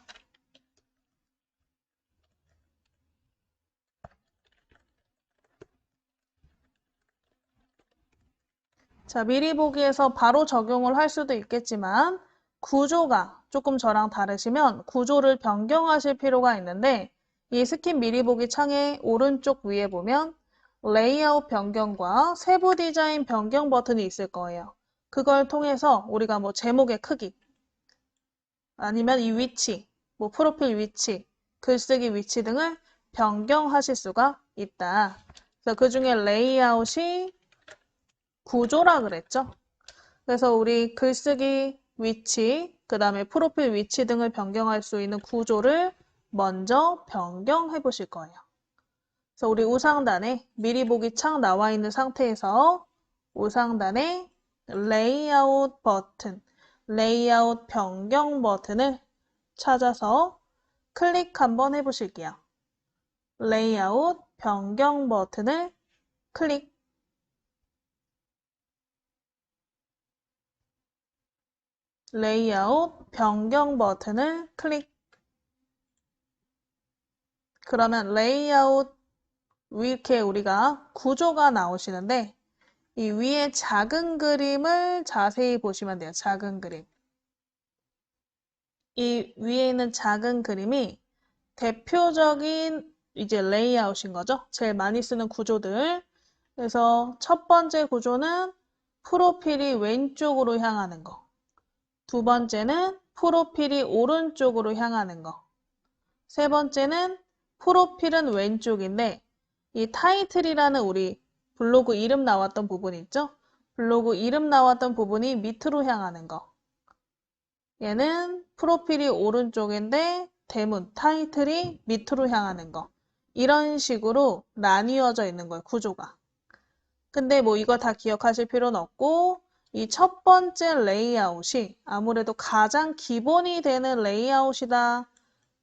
S1: 자, 미리 보기에서 바로 적용을 할 수도 있겠지만 구조가 조금 저랑 다르시면 구조를 변경하실 필요가 있는데 이 스킨 미리 보기 창의 오른쪽 위에 보면 레이아웃 변경과 세부 디자인 변경 버튼이 있을 거예요. 그걸 통해서 우리가 뭐 제목의 크기 아니면 이 위치, 뭐 프로필 위치, 글쓰기 위치 등을 변경하실 수가 있다. 그래서 그 중에 레이아웃이 구조라 그랬죠. 그래서 우리 글쓰기 위치, 그 다음에 프로필 위치 등을 변경할 수 있는 구조를 먼저 변경해 보실 거예요. 그래서 우리 우상단에 미리 보기 창 나와 있는 상태에서 우상단에 레이아웃 버튼, 레이아웃 변경 버튼을 찾아서 클릭 한번 해보실게요. 레이아웃 변경 버튼을 클릭. 레이아웃 변경 버튼을 클릭. 그러면 레이아웃 이렇게 우리가 구조가 나오시는데 이 위에 작은 그림을 자세히 보시면 돼요. 작은 그림. 이 위에 있는 작은 그림이 대표적인 이제 레이아웃인 거죠. 제일 많이 쓰는 구조들. 그래서 첫 번째 구조는 프로필이 왼쪽으로 향하는 거. 두 번째는 프로필이 오른쪽으로 향하는 거. 세 번째는 프로필은 왼쪽인데 이 타이틀이라는 우리 블로그 이름 나왔던 부분 있죠? 블로그 이름 나왔던 부분이 밑으로 향하는 거. 얘는 프로필이 오른쪽인데 대문, 타이틀이 밑으로 향하는 거. 이런 식으로 나뉘어져 있는 거예요, 구조가. 근데 뭐 이거 다 기억하실 필요는 없고 이 첫 번째 레이아웃이 아무래도 가장 기본이 되는 레이아웃이다.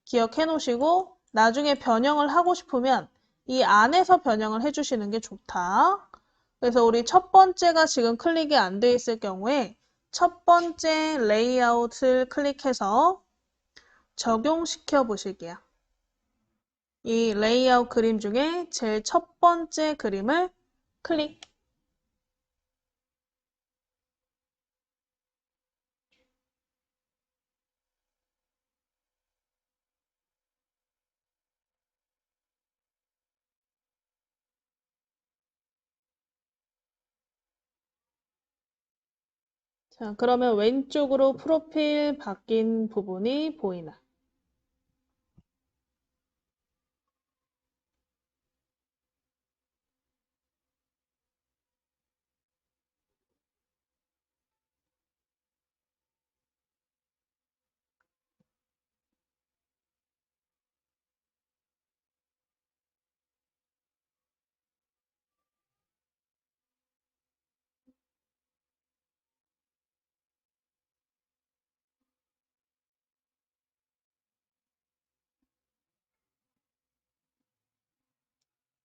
S1: 기억해 놓으시고 나중에 변형을 하고 싶으면 이 안에서 변형을 해주시는 게 좋다. 그래서 우리 첫 번째가 지금 클릭이 안 돼 있을 경우에 첫 번째 레이아웃을 클릭해서 적용시켜 보실게요. 이 레이아웃 그림 중에 제일 첫 번째 그림을 클릭. 자, 그러면 왼쪽으로 프로필 바뀐 부분이 보이나?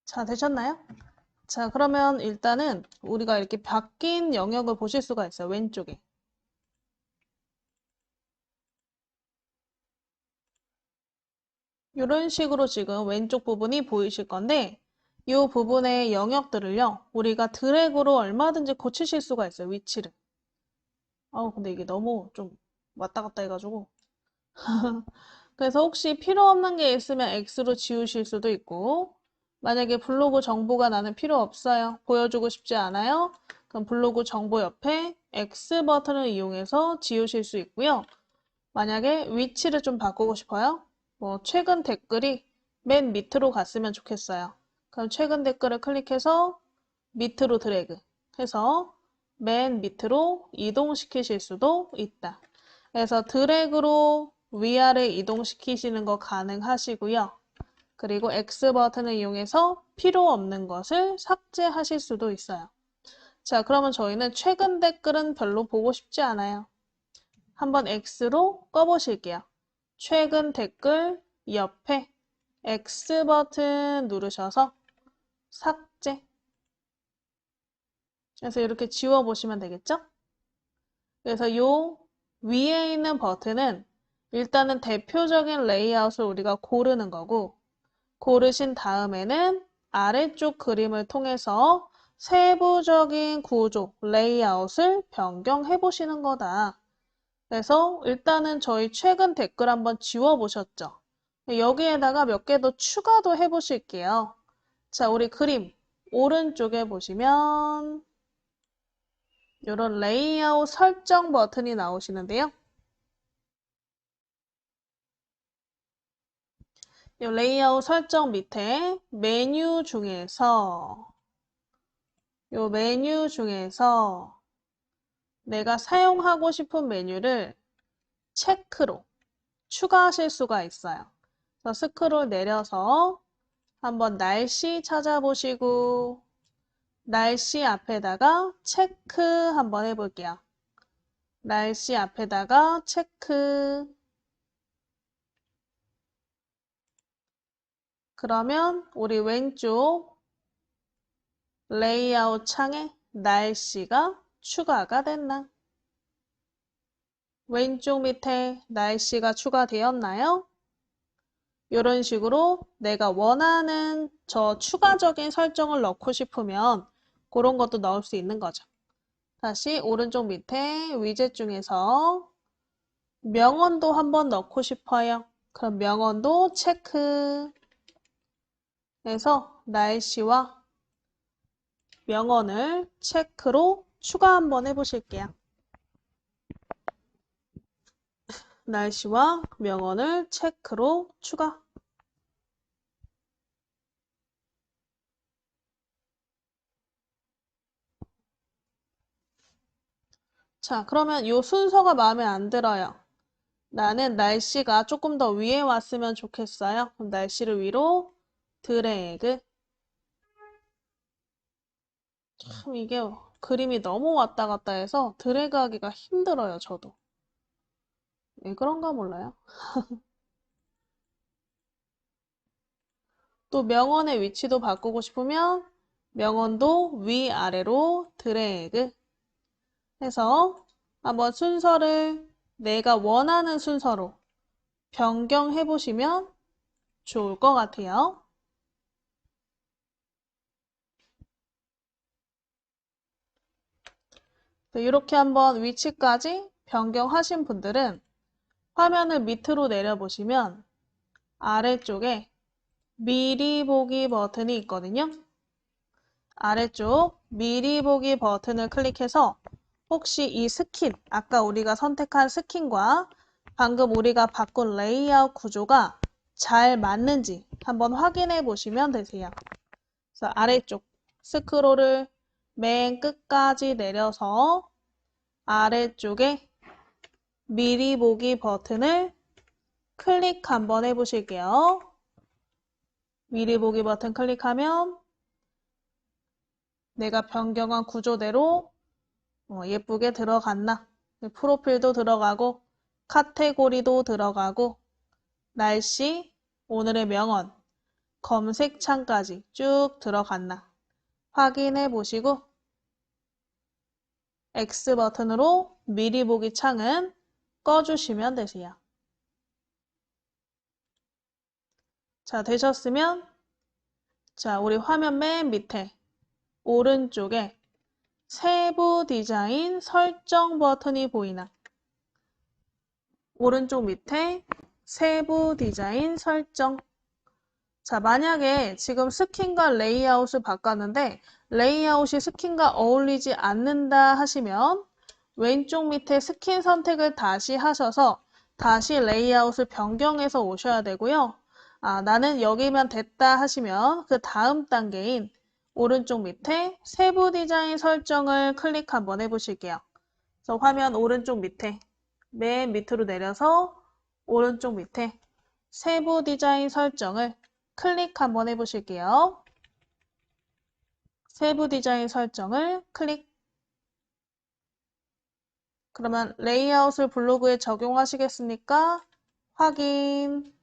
S1: 자, 되셨나요? 자, 그러면 일단은 우리가 이렇게 바뀐 영역을 보실 수가 있어요. 왼쪽에. 이런 식으로 지금 왼쪽 부분이 보이실 건데 이 부분의 영역들을요. 우리가 드래그로 얼마든지 고치실 수가 있어요. 위치를. 근데 이게 너무 좀 왔다 갔다 해가지고 그래서 혹시 필요 없는 게 있으면 X로 지우실 수도 있고 만약에 블로그 정보가 나는 필요 없어요. 보여주고 싶지 않아요. 그럼 블로그 정보 옆에 X 버튼을 이용해서 지우실 수 있고요. 만약에 위치를 좀 바꾸고 싶어요. 뭐 최근 댓글이 맨 밑으로 갔으면 좋겠어요. 그럼 최근 댓글을 클릭해서 밑으로 드래그 해서 맨 밑으로 이동시키실 수도 있다. 그래서 드래그로 위아래 이동시키시는 거 가능하시고요. 그리고 X 버튼을 이용해서 필요 없는 것을 삭제하실 수도 있어요. 자, 그러면 저희는 최근 댓글은 별로 보고 싶지 않아요. 한번 X로 꺼보실게요. 최근 댓글 옆에 X 버튼 누르셔서 삭제. 그래서 이렇게 지워보시면 되겠죠? 그래서 요 위에 있는 버튼은 일단은 대표적인 레이아웃을 우리가 고르는 거고, 고르신 다음에는 아래쪽 그림을 통해서 세부적인 구조, 레이아웃을 변경해 보시는 거다. 그래서 일단은 저희 최근 댓글 한번 지워보셨죠? 여기에다가 몇 개 더 추가도 해보실게요. 자, 우리 그림 오른쪽에 보시면 이런 레이아웃 설정 버튼이 나오시는데요. 이 레이아웃 설정 밑에 메뉴 중에서 내가 사용하고 싶은 메뉴를 체크로 추가하실 수가 있어요. 그래서 스크롤 내려서 한번 날씨 찾아보시고 날씨 앞에다가 체크 한번 해볼게요. 날씨 앞에다가 체크. 그러면 우리 왼쪽 레이아웃 창에 날씨가 추가가 됐나? 왼쪽 밑에 날씨가 추가되었나요? 이런 식으로 내가 원하는 저 추가적인 설정을 넣고 싶으면 그런 것도 넣을 수 있는 거죠. 다시 오른쪽 밑에 위젯 중에서 명언도 한번 넣고 싶어요. 그럼 명언도 체크 해서 날씨와 명언을 체크로 추가 한번 해보실게요. 날씨와 명언을 체크로 추가. 자, 그러면 이 순서가 마음에 안 들어요. 나는 날씨가 조금 더 위에 왔으면 좋겠어요. 그럼 날씨를 위로 드래그. 참 이게 그림이 너무 왔다 갔다 해서 드래그 하기가 힘들어요, 저도. 왜 그런가 몰라요. 또 명언의 위치도 바꾸고 싶으면 명언도 위아래로 드래그 해서 한번 순서를 내가 원하는 순서로 변경해 보시면 좋을 것 같아요. 이렇게 한번 위치까지 변경하신 분들은 화면을 밑으로 내려보시면 아래쪽에 미리 보기 버튼이 있거든요. 아래쪽 미리 보기 버튼을 클릭해서 혹시 이 스킨, 아까 우리가 선택한 스킨과 방금 우리가 바꾼 레이아웃 구조가 잘 맞는지 한번 확인해 보시면 되세요. 그래서 아래쪽 스크롤을 맨 끝까지 내려서 아래쪽에 미리 보기 버튼을 클릭 한번 해보실게요. 미리 보기 버튼 클릭하면 내가 변경한 구조대로 예쁘게 들어갔나? 프로필도 들어가고 카테고리도 들어가고 날씨, 오늘의 명언, 검색창까지 쭉 들어갔나? 확인해 보시고 X 버튼으로 미리 보기 창은 꺼주시면 되세요. 자, 되셨으면 자, 우리 화면 맨 밑에 오른쪽에 세부 디자인 설정 버튼이 보이나? 오른쪽 밑에 세부 디자인 설정. 자, 만약에 지금 스킨과 레이아웃을 바꿨는데 레이아웃이 스킨과 어울리지 않는다 하시면 왼쪽 밑에 스킨 선택을 다시 하셔서 다시 레이아웃을 변경해서 오셔야 되고요. 나는 여기면 됐다 하시면 그 다음 단계인 오른쪽 밑에 세부 디자인 설정을 클릭 한번 해보실게요. 그래서 화면 오른쪽 밑에 맨 밑으로 내려서 오른쪽 밑에 세부 디자인 설정을 클릭 한번 해보실게요. 세부 디자인 설정을 클릭. 그러면 레이아웃을 블로그에 적용하시겠습니까? 확인.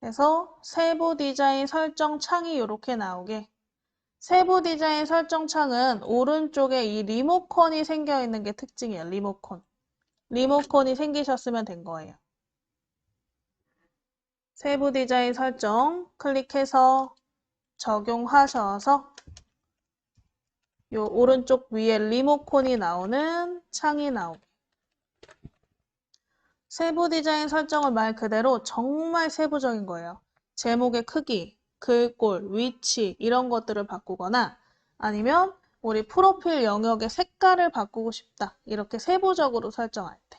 S1: 그래서 세부 디자인 설정 창이 이렇게 나오게. 세부 디자인 설정 창은 오른쪽에 이 리모컨이 생겨 있는 게 특징이에요. 리모컨. 리모컨이 생기셨으면 된 거예요. 세부 디자인 설정 클릭해서 적용하셔서 요 오른쪽 위에 리모컨이 나오는 창이 나오게. 세부 디자인 설정은 말 그대로 정말 세부적인 거예요. 제목의 크기, 글꼴, 위치 이런 것들을 바꾸거나 아니면 우리 프로필 영역의 색깔을 바꾸고 싶다. 이렇게 세부적으로 설정할 때.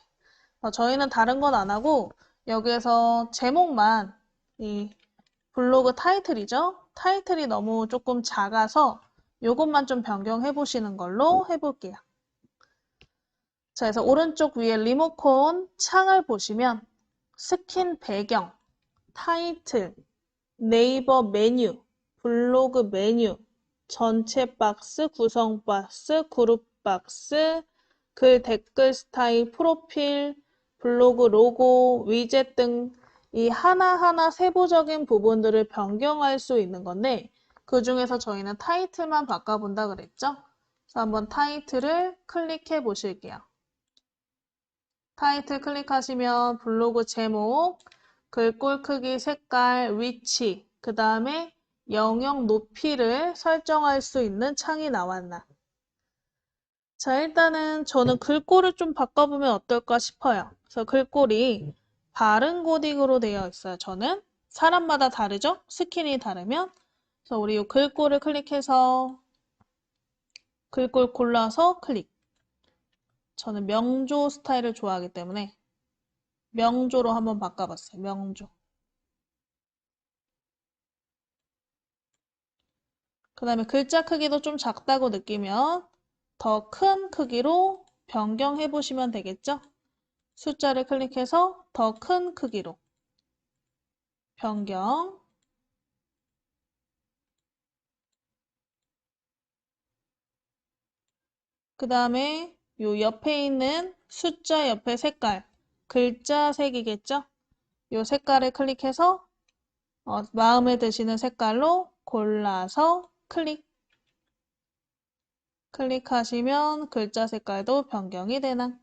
S1: 저희는 다른 건 안 하고 여기에서 제목만 이 블로그 타이틀이죠. 타이틀이 너무 조금 작아서 이것만 좀 변경해 보시는 걸로 해볼게요. 자, 그래서 오른쪽 위에 리모컨 창을 보시면 스킨 배경, 타이틀, 네이버 메뉴, 블로그 메뉴, 전체 박스, 구성 박스, 그룹 박스, 글 댓글 스타일, 프로필, 블로그 로고, 위젯 등 이 하나하나 세부적인 부분들을 변경할 수 있는 건데 그 중에서 저희는 타이틀만 바꿔본다 그랬죠? 그래서 한번 타이틀을 클릭해 보실게요. 타이틀 클릭하시면 블로그 제목, 글꼴 크기, 색깔, 위치, 그 다음에 영역 높이를 설정할 수 있는 창이 나왔나. 자, 일단은 저는 글꼴을 좀 바꿔보면 어떨까 싶어요. 그래서 글꼴이 바른 고딕으로 되어 있어요. 저는 사람마다 다르죠? 스킨이 다르면. 그래서 우리 이 글꼴을 클릭해서 글꼴 골라서 클릭. 저는 명조 스타일을 좋아하기 때문에 명조로 한번 바꿔봤어요. 명조. 그 다음에 글자 크기도 좀 작다고 느끼면 더 큰 크기로 변경해 보시면 되겠죠? 숫자를 클릭해서 더 큰 크기로 변경. 그 다음에 요 옆에 있는 숫자 옆에 색깔, 글자 색이겠죠? 요 색깔을 클릭해서 마음에 드시는 색깔로 골라서 클릭. 클릭하시면 글자 색깔도 변경이 되나?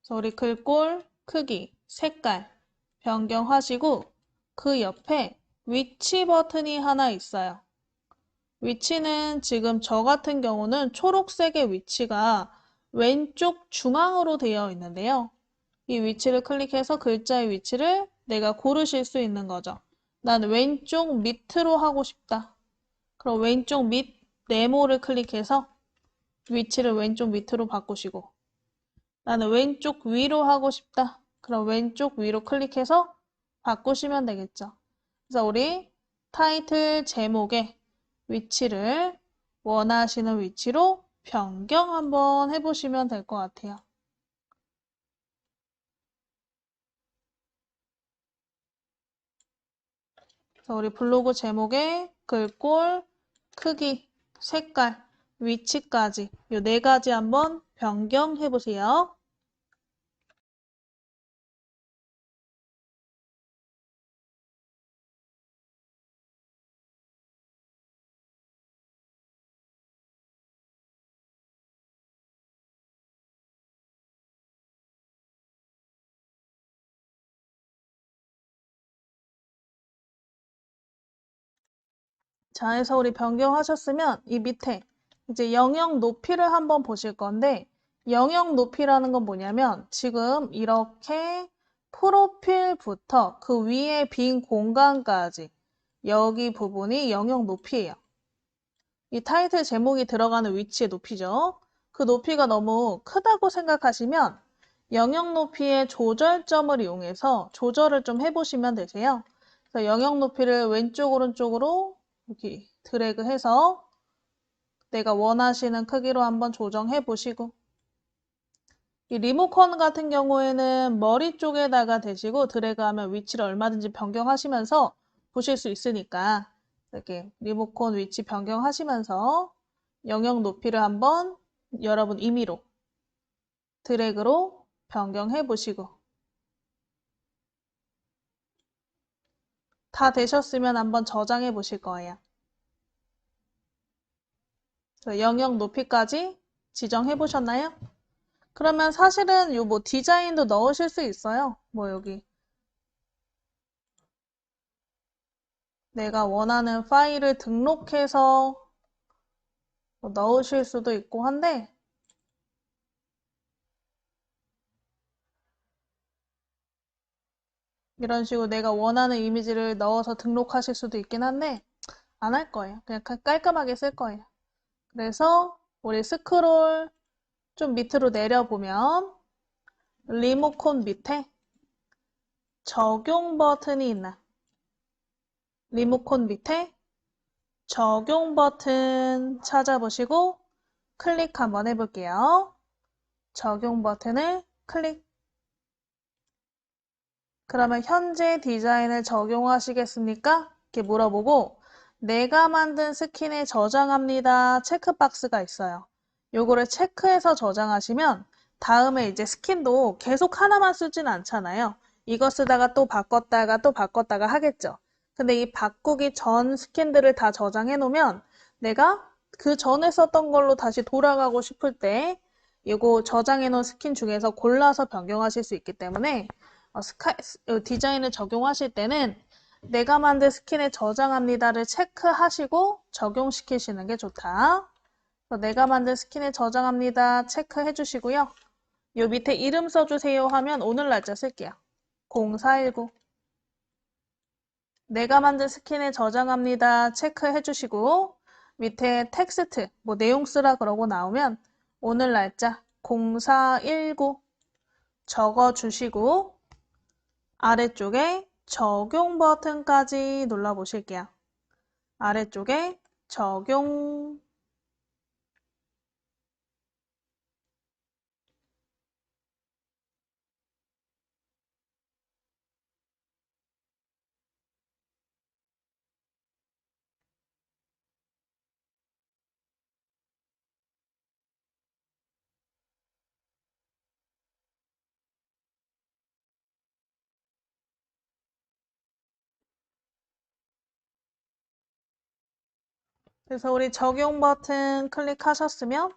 S1: 그래서 우리 글꼴 크기, 색깔 변경하시고 그 옆에 위치 버튼이 하나 있어요. 위치는 지금 저 같은 경우는 초록색의 위치가 왼쪽 중앙으로 되어 있는데요. 이 위치를 클릭해서 글자의 위치를 내가 고르실 수 있는 거죠. 난 왼쪽 밑으로 하고 싶다. 그럼 왼쪽 밑 네모를 클릭해서 위치를 왼쪽 밑으로 바꾸시고 나는 왼쪽 위로 하고 싶다. 그럼 왼쪽 위로 클릭해서 바꾸시면 되겠죠. 그래서 우리 타이틀 제목의 위치를 원하시는 위치로 변경 한번 해보시면 될 것 같아요. 그래서 우리 블로그 제목의 글꼴, 크기, 색깔, 위치까지 이 네 가지 한번 변경해 보세요. 자, 해서 우리 변경하셨으면 이 밑에 이제 영역 높이를 한번 보실 건데 영역 높이라는 건 뭐냐면 지금 이렇게 프로필부터 그 위에 빈 공간까지 여기 부분이 영역 높이예요. 이 타이틀 제목이 들어가는 위치의 높이죠. 그 높이가 너무 크다고 생각하시면 영역 높이의 조절점을 이용해서 조절을 좀 해보시면 되세요. 그래서 영역 높이를 왼쪽, 오른쪽으로 이렇게 드래그해서 내가 원하시는 크기로 한번 조정해 보시고, 이 리모컨 같은 경우에는 머리 쪽에다가 대시고 드래그하면 위치를 얼마든지 변경하시면서 보실 수 있으니까 이렇게 리모컨 위치 변경하시면서 영역 높이를 한번 여러분 임의로 드래그로 변경해 보시고, 다 되셨으면 한번 저장해 보실 거예요. 영역 높이까지 지정해 보셨나요? 그러면 사실은 요 뭐 디자인도 넣으실 수 있어요. 뭐 여기 내가 원하는 파일을 등록해서 뭐 넣으실 수도 있고 한데, 이런 식으로 내가 원하는 이미지를 넣어서 등록하실 수도 있긴 한데 안 할 거예요. 그냥 깔끔하게 쓸 거예요. 그래서 우리 스크롤 좀 밑으로 내려보면 리모컨 밑에 적용 버튼이 있나? 리모컨 밑에 적용 버튼 찾아보시고 클릭 한번 해볼게요. 적용 버튼을 클릭. 그러면 현재 디자인을 적용하시겠습니까? 이렇게 물어보고 내가 만든 스킨에 저장합니다. 체크박스가 있어요. 요거를 체크해서 저장하시면 다음에 이제 스킨도 계속 하나만 쓰진 않잖아요. 이거 쓰다가 또 바꿨다가 또 바꿨다가 하겠죠. 근데 이 바꾸기 전 스킨들을 다 저장해 놓으면 내가 그 전에 썼던 걸로 다시 돌아가고 싶을 때 이거 저장해 놓은 스킨 중에서 골라서 변경하실 수 있기 때문에 디자인을 적용하실 때는 내가 만든 스킨에 저장합니다를 체크하시고 적용시키시는 게 좋다. 내가 만든 스킨에 저장합니다. 체크해 주시고요. 요 밑에 이름 써주세요 하면 오늘 날짜 쓸게요. 0419. 내가 만든 스킨에 저장합니다. 체크해 주시고 밑에 텍스트, 뭐 내용 쓰라 그러고 나오면 오늘 날짜 0419 적어 주시고 아래쪽에 적용 버튼까지 눌러 보실게요. 아래쪽에 적용. 그래서 우리 적용 버튼 클릭하셨으면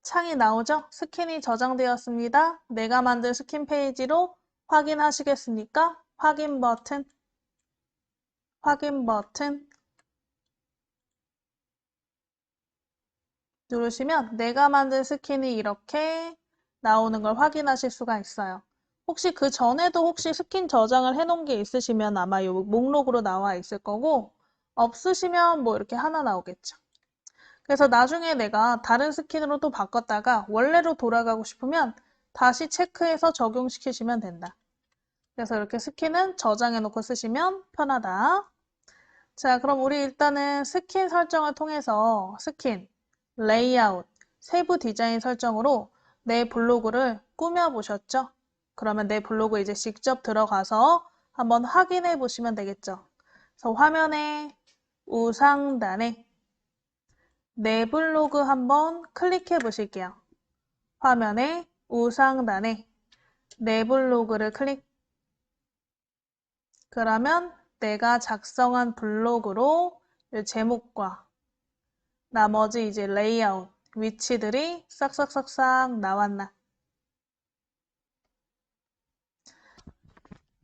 S1: 창이 나오죠? 스킨이 저장되었습니다. 내가 만든 스킨 페이지로 확인하시겠습니까? 확인 버튼, 확인 버튼 누르시면 내가 만든 스킨이 이렇게 나오는 걸 확인하실 수가 있어요. 혹시 그 전에도 혹시 스킨 저장을 해놓은 게 있으시면 아마 이 목록으로 나와 있을 거고, 없으시면 뭐 이렇게 하나 나오겠죠. 그래서 나중에 내가 다른 스킨으로 또 바꿨다가 원래로 돌아가고 싶으면 다시 체크해서 적용시키시면 된다. 그래서 이렇게 스킨은 저장해놓고 쓰시면 편하다. 자, 그럼 우리 일단은 스킨 설정을 통해서 스킨, 레이아웃, 세부 디자인 설정으로 내 블로그를 꾸며보셨죠? 그러면 내 블로그 이제 직접 들어가서 한번 확인해 보시면 되겠죠? 그래서 화면에 우상단에 내 블로그 한번 클릭해 보실게요. 화면에 우상단에 내 블로그를 클릭. 그러면 내가 작성한 블로그로 제목과 나머지 이제 레이아웃, 위치들이 싹싹싹싹 나왔나.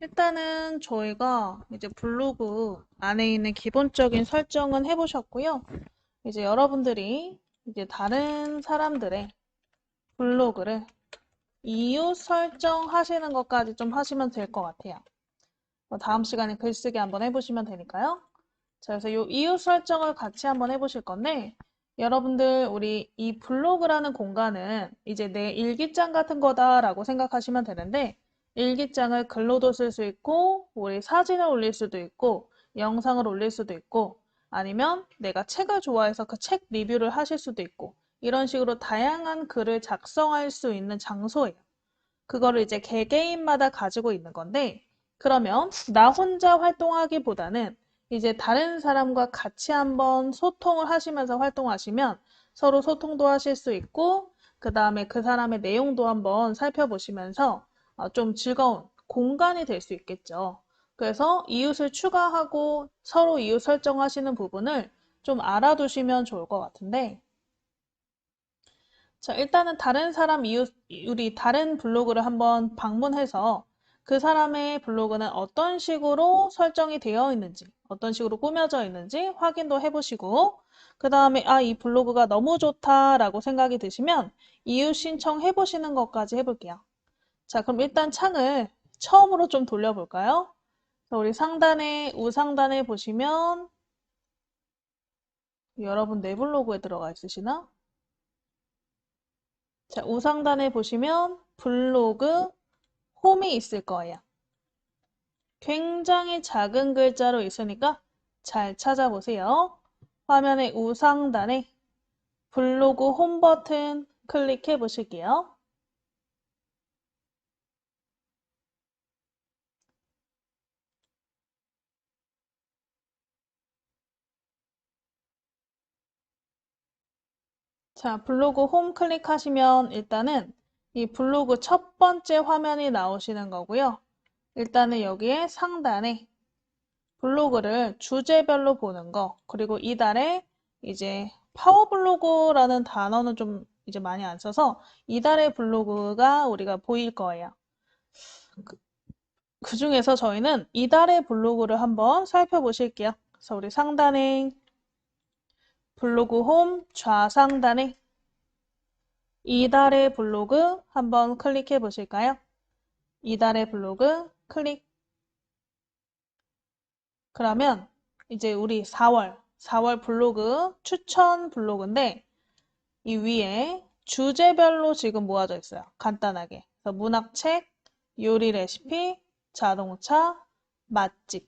S1: 일단은 저희가 이제 블로그 안에 있는 기본적인 설정은 해보셨고요. 이제 여러분들이 이제 다른 사람들의 블로그를 이웃 설정하시는 것까지 좀 하시면 될 것 같아요. 다음 시간에 글쓰기 한번 해보시면 되니까요. 자, 그래서 이 이웃 설정을 같이 한번 해보실 건데, 여러분들, 우리 이 블로그라는 공간은 이제 내 일기장 같은 거다라고 생각하시면 되는데, 일기장을 글로도 쓸 수 있고, 우리 사진을 올릴 수도 있고, 영상을 올릴 수도 있고, 아니면 내가 책을 좋아해서 그 책 리뷰를 하실 수도 있고, 이런 식으로 다양한 글을 작성할 수 있는 장소예요. 그거를 이제 개개인마다 가지고 있는 건데, 그러면 나 혼자 활동하기보다는 이제 다른 사람과 같이 한번 소통을 하시면서 활동하시면 서로 소통도 하실 수 있고, 그 다음에 그 사람의 내용도 한번 살펴보시면서 좀 즐거운 공간이 될 수 있겠죠. 그래서 이웃을 추가하고 서로 이웃 설정하시는 부분을 좀 알아두시면 좋을 것 같은데, 자, 일단은 다른 사람 우리 다른 블로그를 한번 방문해서 그 사람의 블로그는 어떤 식으로 설정이 되어 있는지, 어떤 식으로 꾸며져 있는지 확인도 해보시고, 그 다음에, 이 블로그가 너무 좋다라고 생각이 드시면 이웃 신청해보시는 것까지 해볼게요. 자, 그럼 일단 창을 처음으로 좀 돌려볼까요? 우리 우상단에 보시면, 여러분 내 블로그에 들어가 있으시나? 자, 우상단에 보시면 블로그 홈이 있을 거예요. 굉장히 작은 글자로 있으니까 잘 찾아보세요. 화면의 우상단에 블로그 홈 버튼 클릭해 보실게요. 자, 블로그 홈 클릭하시면 일단은 이 블로그 첫 번째 화면이 나오시는 거고요. 일단은 여기에 상단에 블로그를 주제별로 보는 거, 그리고 이달에 이제 파워블로그라는 단어는 좀 이제 많이 안 써서 이달의 블로그가 우리가 보일 거예요. 그 중에서 저희는 이달의 블로그를 한번 살펴보실게요. 그래서 우리 상단에 블로그 홈 좌상단에 이달의 블로그 한번 클릭해 보실까요? 이달의 블로그 클릭. 그러면 이제 우리 4월 블로그 추천 블로그인데 이 위에 주제별로 지금 모아져 있어요. 간단하게. 그래서 문학책, 요리 레시피, 자동차, 맛집.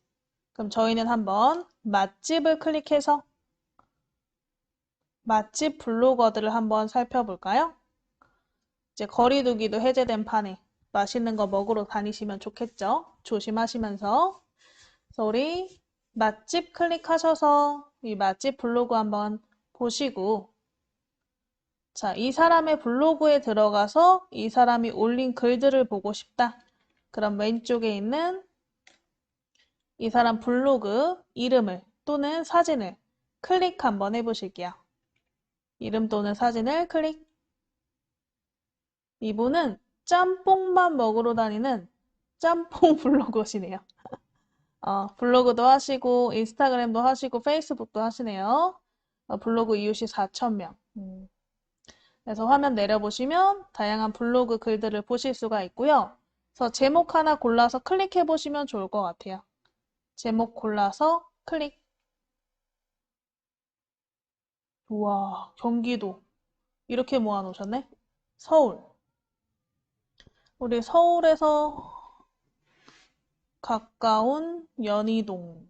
S1: 그럼 저희는 한번 맛집을 클릭해서 맛집 블로거들을 한번 살펴볼까요? 이제 거리두기도 해제된 판에 맛있는 거 먹으러 다니시면 좋겠죠? 조심하시면서. 그래서 우리 맛집 클릭하셔서 이 맛집 블로그 한번 보시고 자, 이 사람의 블로그에 들어가서 이 사람이 올린 글들을 보고 싶다. 그럼 왼쪽에 있는 이 사람 블로그 이름을 또는 사진을 클릭 한번 해보실게요. 이름 또는 사진을 클릭. 이분은 짬뽕만 먹으러 다니는 짬뽕 블로거시네요. 블로그도 하시고 인스타그램도 하시고 페이스북도 하시네요. 블로그 이웃이 4,000명. 그래서 화면 내려보시면 다양한 블로그 글들을 보실 수가 있고요. 그래서 제목 하나 골라서 클릭해 보시면 좋을 것 같아요. 제목 골라서 클릭. 우와, 경기도. 이렇게 모아놓으셨네? 서울. 우리 서울에서 가까운 연희동.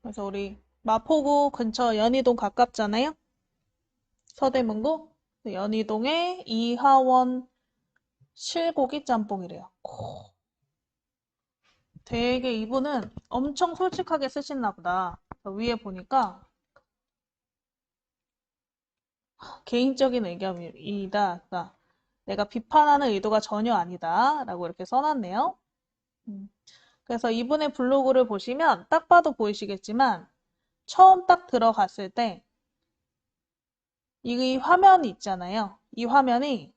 S1: 그래서 우리 마포구 근처 연희동 가깝잖아요? 서대문구. 연희동에 이하원 실고기 짬뽕이래요. 되게 이분은 엄청 솔직하게 쓰시나 보다. 위에 보니까 개인적인 의견이다. 그러니까 내가 비판하는 의도가 전혀 아니다. 라고 이렇게 써놨네요. 그래서 이분의 블로그를 보시면 딱 봐도 보이시겠지만 처음 딱 들어갔을 때 이 화면이 있잖아요. 이 화면이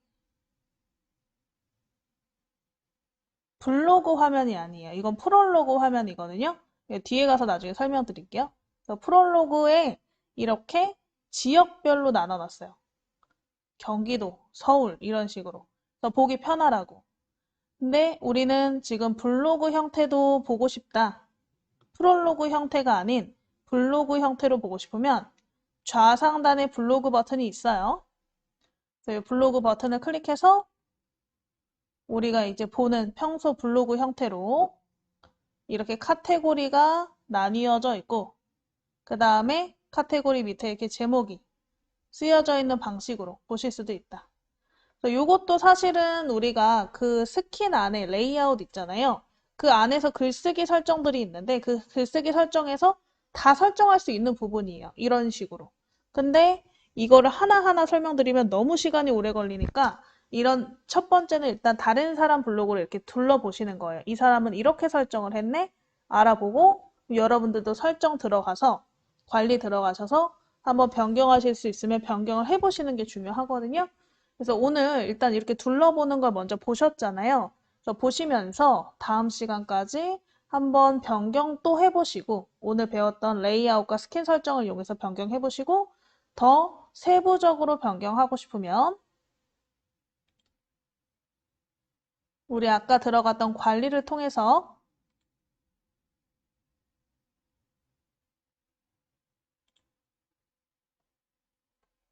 S1: 블로그 화면이 아니에요. 이건 프롤로그 화면이거든요. 뒤에 가서 나중에 설명드릴게요. 그래서 프롤로그에 이렇게 지역별로 나눠놨어요. 경기도, 서울 이런 식으로. 그래서 보기 편하라고. 근데 우리는 지금 블로그 형태도 보고 싶다. 프롤로그 형태가 아닌 블로그 형태로 보고 싶으면 좌상단에 블로그 버튼이 있어요. 그래서 이 블로그 버튼을 클릭해서 우리가 이제 보는 평소 블로그 형태로 이렇게 카테고리가 나뉘어져 있고 그 다음에 카테고리 밑에 이렇게 제목이 쓰여져 있는 방식으로 보실 수도 있다. 이것도 사실은 우리가 그 스킨 안에 레이아웃 있잖아요. 그 안에서 글쓰기 설정들이 있는데 그 글쓰기 설정에서 다 설정할 수 있는 부분이에요. 이런 식으로. 근데 이거를 하나하나 설명드리면 너무 시간이 오래 걸리니까 이런 첫 번째는 일단 다른 사람 블로그를 이렇게 둘러보시는 거예요. 이 사람은 이렇게 설정을 했네? 알아보고 여러분들도 설정 들어가서 관리 들어가셔서 한번 변경하실 수 있으면 변경을 해보시는 게 중요하거든요. 그래서 오늘 일단 이렇게 둘러보는 걸 먼저 보셨잖아요. 그래서 보시면서 다음 시간까지 한번 변경 또 해보시고 오늘 배웠던 레이아웃과 스킨 설정을 이용해서 변경해보시고 더 세부적으로 변경하고 싶으면 우리 아까 들어갔던 관리를 통해서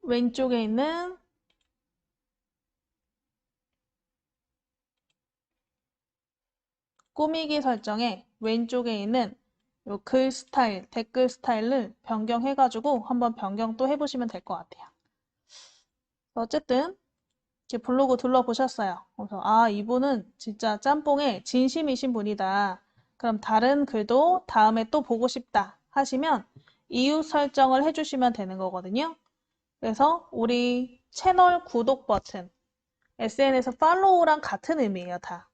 S1: 왼쪽에 있는 꾸미기 설정에 왼쪽에 있는 요 글 스타일, 댓글 스타일을 변경해가지고 한번 변경 또 해보시면 될 것 같아요. 어쨌든 이제 블로그 둘러보셨어요. 그래서 아, 이분은 진짜 짬뽕에 진심이신 분이다. 그럼 다른 글도 다음에 또 보고 싶다 하시면 이웃 설정을 해주시면 되는 거거든요. 그래서 우리 채널 구독 버튼, SNS 팔로우랑 같은 의미예요, 다.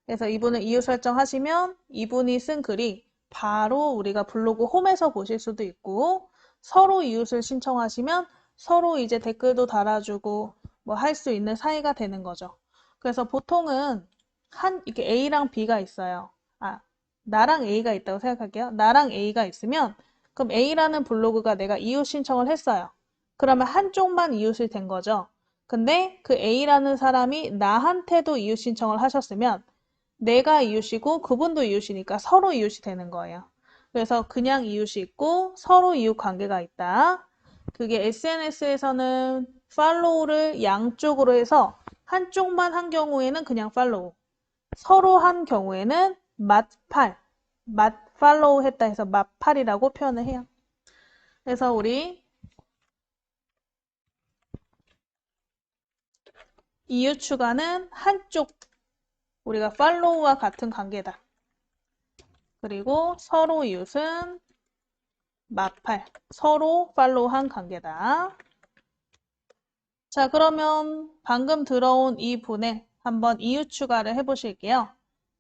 S1: 그래서 이분은 이웃 설정하시면 이분이 쓴 글이 바로 우리가 블로그 홈에서 보실 수도 있고 서로 이웃을 신청하시면 서로 이제 댓글도 달아주고 뭐 할 수 있는 사이가 되는 거죠. 그래서 보통은 이렇게 A랑 B가 있어요. 아, 나랑 A가 있다고 생각할게요. 나랑 A가 있으면 그럼 A라는 블로그가 내가 이웃 신청을 했어요. 그러면 한쪽만 이웃이 된 거죠. 근데 그 A라는 사람이 나한테도 이웃 신청을 하셨으면 내가 이웃이고 그분도 이웃이니까 서로 이웃이 되는 거예요. 그래서 그냥 이웃이 있고 서로 이웃 관계가 있다. 그게 SNS에서는 팔로우를 양쪽으로 해서 한쪽만 한 경우에는 그냥 팔로우. 서로 한 경우에는 맛팔. 맛 팔로우 했다 해서 맛팔이라고 표현을 해요. 그래서 우리 이웃 추가는 한쪽 우리가 팔로우와 같은 관계다. 그리고 서로 이웃은 마팔, 서로 팔로우한 관계다. 자, 그러면 방금 들어온 이 분에 한번 이웃 추가를 해보실게요.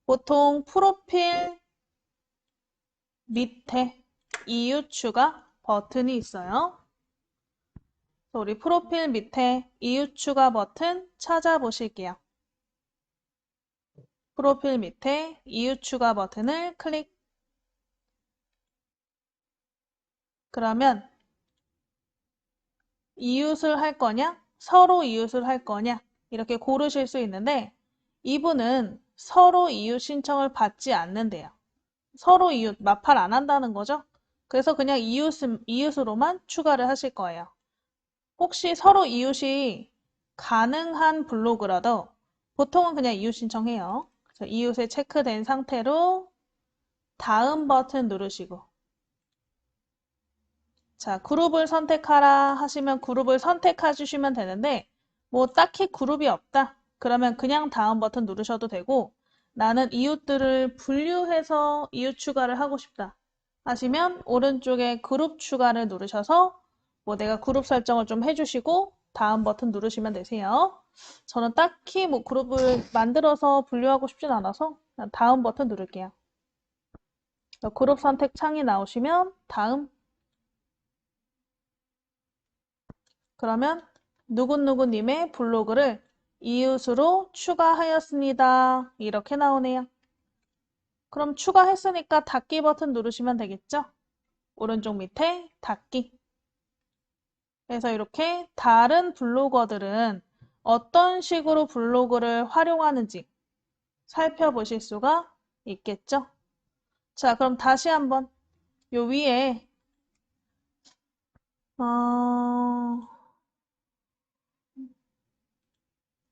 S1: 보통 프로필 밑에 이웃 추가 버튼이 있어요. 우리 프로필 밑에 이웃 추가 버튼 찾아보실게요. 프로필 밑에 이웃 추가 버튼을 클릭. 그러면 이웃을 할 거냐? 서로 이웃을 할 거냐? 이렇게 고르실 수 있는데 이분은 서로 이웃 신청을 받지 않는데요. 서로 이웃 마팔 안 한다는 거죠. 그래서 그냥 이웃으로만 추가를 하실 거예요. 혹시 서로 이웃이 가능한 블로그라도 보통은 그냥 이웃 신청해요. 그래서 이웃에 체크된 상태로 다음 버튼 누르시고 자, 그룹을 선택하라 하시면 그룹을 선택해 주시면 되는데 뭐 딱히 그룹이 없다. 그러면 그냥 다음 버튼 누르셔도 되고 나는 이웃들을 분류해서 이웃 추가를 하고 싶다 하시면 오른쪽에 그룹 추가를 누르셔서 뭐 내가 그룹 설정을 좀 해주시고 다음 버튼 누르시면 되세요. 저는 딱히 뭐 그룹을 만들어서 분류하고 싶진 않아서 그냥 다음 버튼 누를게요. 그룹 선택 창이 나오시면 다음 그러면 누구누구님의 블로그를 이웃으로 추가하였습니다. 이렇게 나오네요. 그럼 추가했으니까 닫기 버튼 누르시면 되겠죠? 오른쪽 밑에 닫기. 그래서 이렇게 다른 블로거들은 어떤 식으로 블로그를 활용하는지 살펴보실 수가 있겠죠? 자, 그럼 다시 한번 요 위에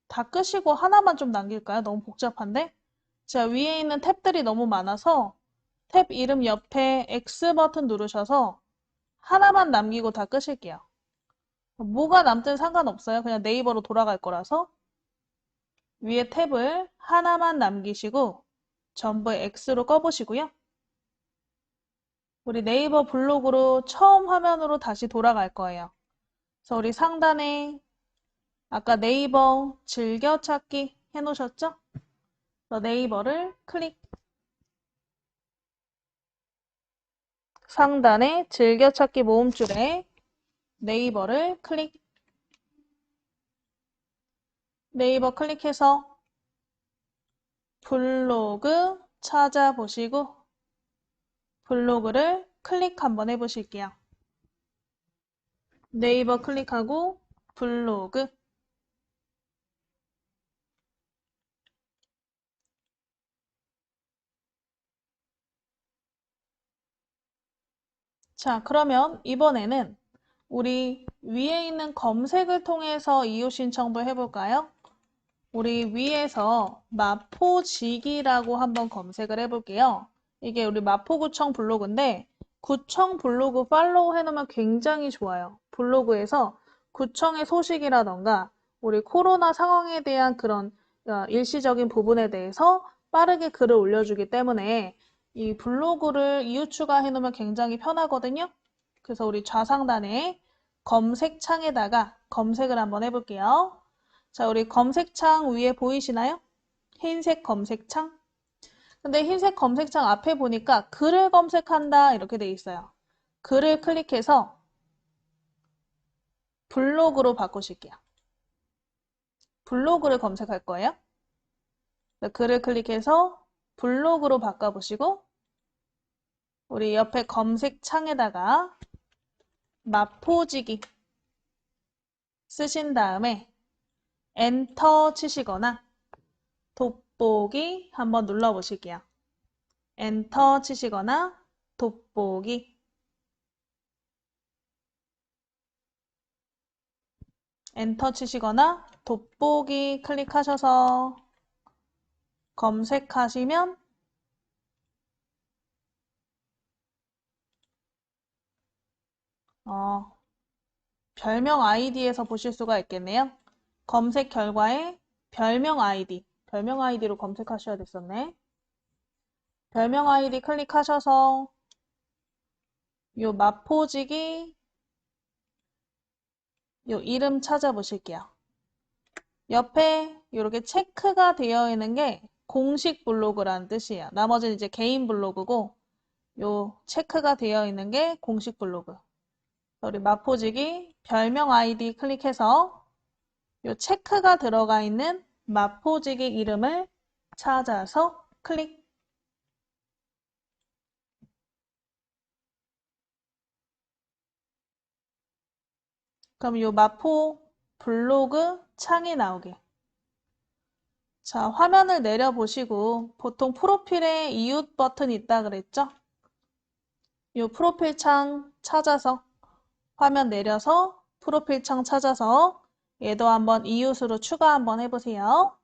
S1: 다 끄시고 하나만 좀 남길까요? 너무 복잡한데? 자, 위에 있는 탭들이 너무 많아서 탭 이름 옆에 X 버튼 누르셔서 하나만 남기고 다 끄실게요. 뭐가 남든 상관없어요. 그냥 네이버로 돌아갈 거라서 위에 탭을 하나만 남기시고 전부 X로 꺼보시고요. 우리 네이버 블로그로 처음 화면으로 다시 돌아갈 거예요. 그래서 우리 상단에 아까 네이버 즐겨찾기 해놓으셨죠? 그래서 네이버를 클릭. 상단에 즐겨찾기 모음줄에 네이버를 클릭. 네이버 클릭해서 블로그 찾아보시고 블로그를 클릭 한번 해보실게요. 네이버 클릭하고 블로그. 자, 그러면 이번에는 우리 위에 있는 검색을 통해서 이웃 신청도 해볼까요? 우리 위에서 마포지기라고 한번 검색을 해볼게요. 이게 우리 마포구청 블로그인데 구청 블로그 팔로우 해놓으면 굉장히 좋아요. 블로그에서 구청의 소식이라던가 우리 코로나 상황에 대한 그런 일시적인 부분에 대해서 빠르게 글을 올려주기 때문에 이 블로그를 이웃 추가해 놓으면 굉장히 편하거든요. 그래서 우리 좌상단에 검색창에다가 검색을 한번 해볼게요. 자, 우리 검색창 위에 보이시나요? 흰색 검색창. 근데 흰색 검색창 앞에 보니까 글을 검색한다 이렇게 돼 있어요. 글을 클릭해서 블로그로 바꾸실게요. 블로그를 검색할 거예요. 글을 클릭해서 블로그로 바꿔보시고 우리 옆에 검색창에다가 마포지기 쓰신 다음에 엔터 치시거나 돋보기 한번 눌러보실게요. 엔터 치시거나 돋보기. 엔터 치시거나 돋보기 클릭하셔서 검색하시면 별명 아이디에서 보실 수가 있겠네요. 검색 결과에 별명 아이디, 별명 아이디로 검색하셔야 됐었네. 별명 아이디 클릭하셔서 요 마포지기 요 이름 찾아보실게요. 옆에 이렇게 체크가 되어 있는 게 공식 블로그라는 뜻이에요. 나머지는 이제 개인 블로그고 요 체크가 되어 있는 게 공식 블로그. 우리 마포지기 별명 아이디 클릭해서 요 체크가 들어가 있는 마포지기 이름을 찾아서 클릭. 그럼 요 마포 블로그 창이 나오게. 자, 화면을 내려보시고 보통 프로필에 이웃 버튼 있다 그랬죠? 요 프로필 창 찾아서 화면 내려서 프로필 창 찾아서 얘도 한번 이웃으로 추가 한번 해보세요.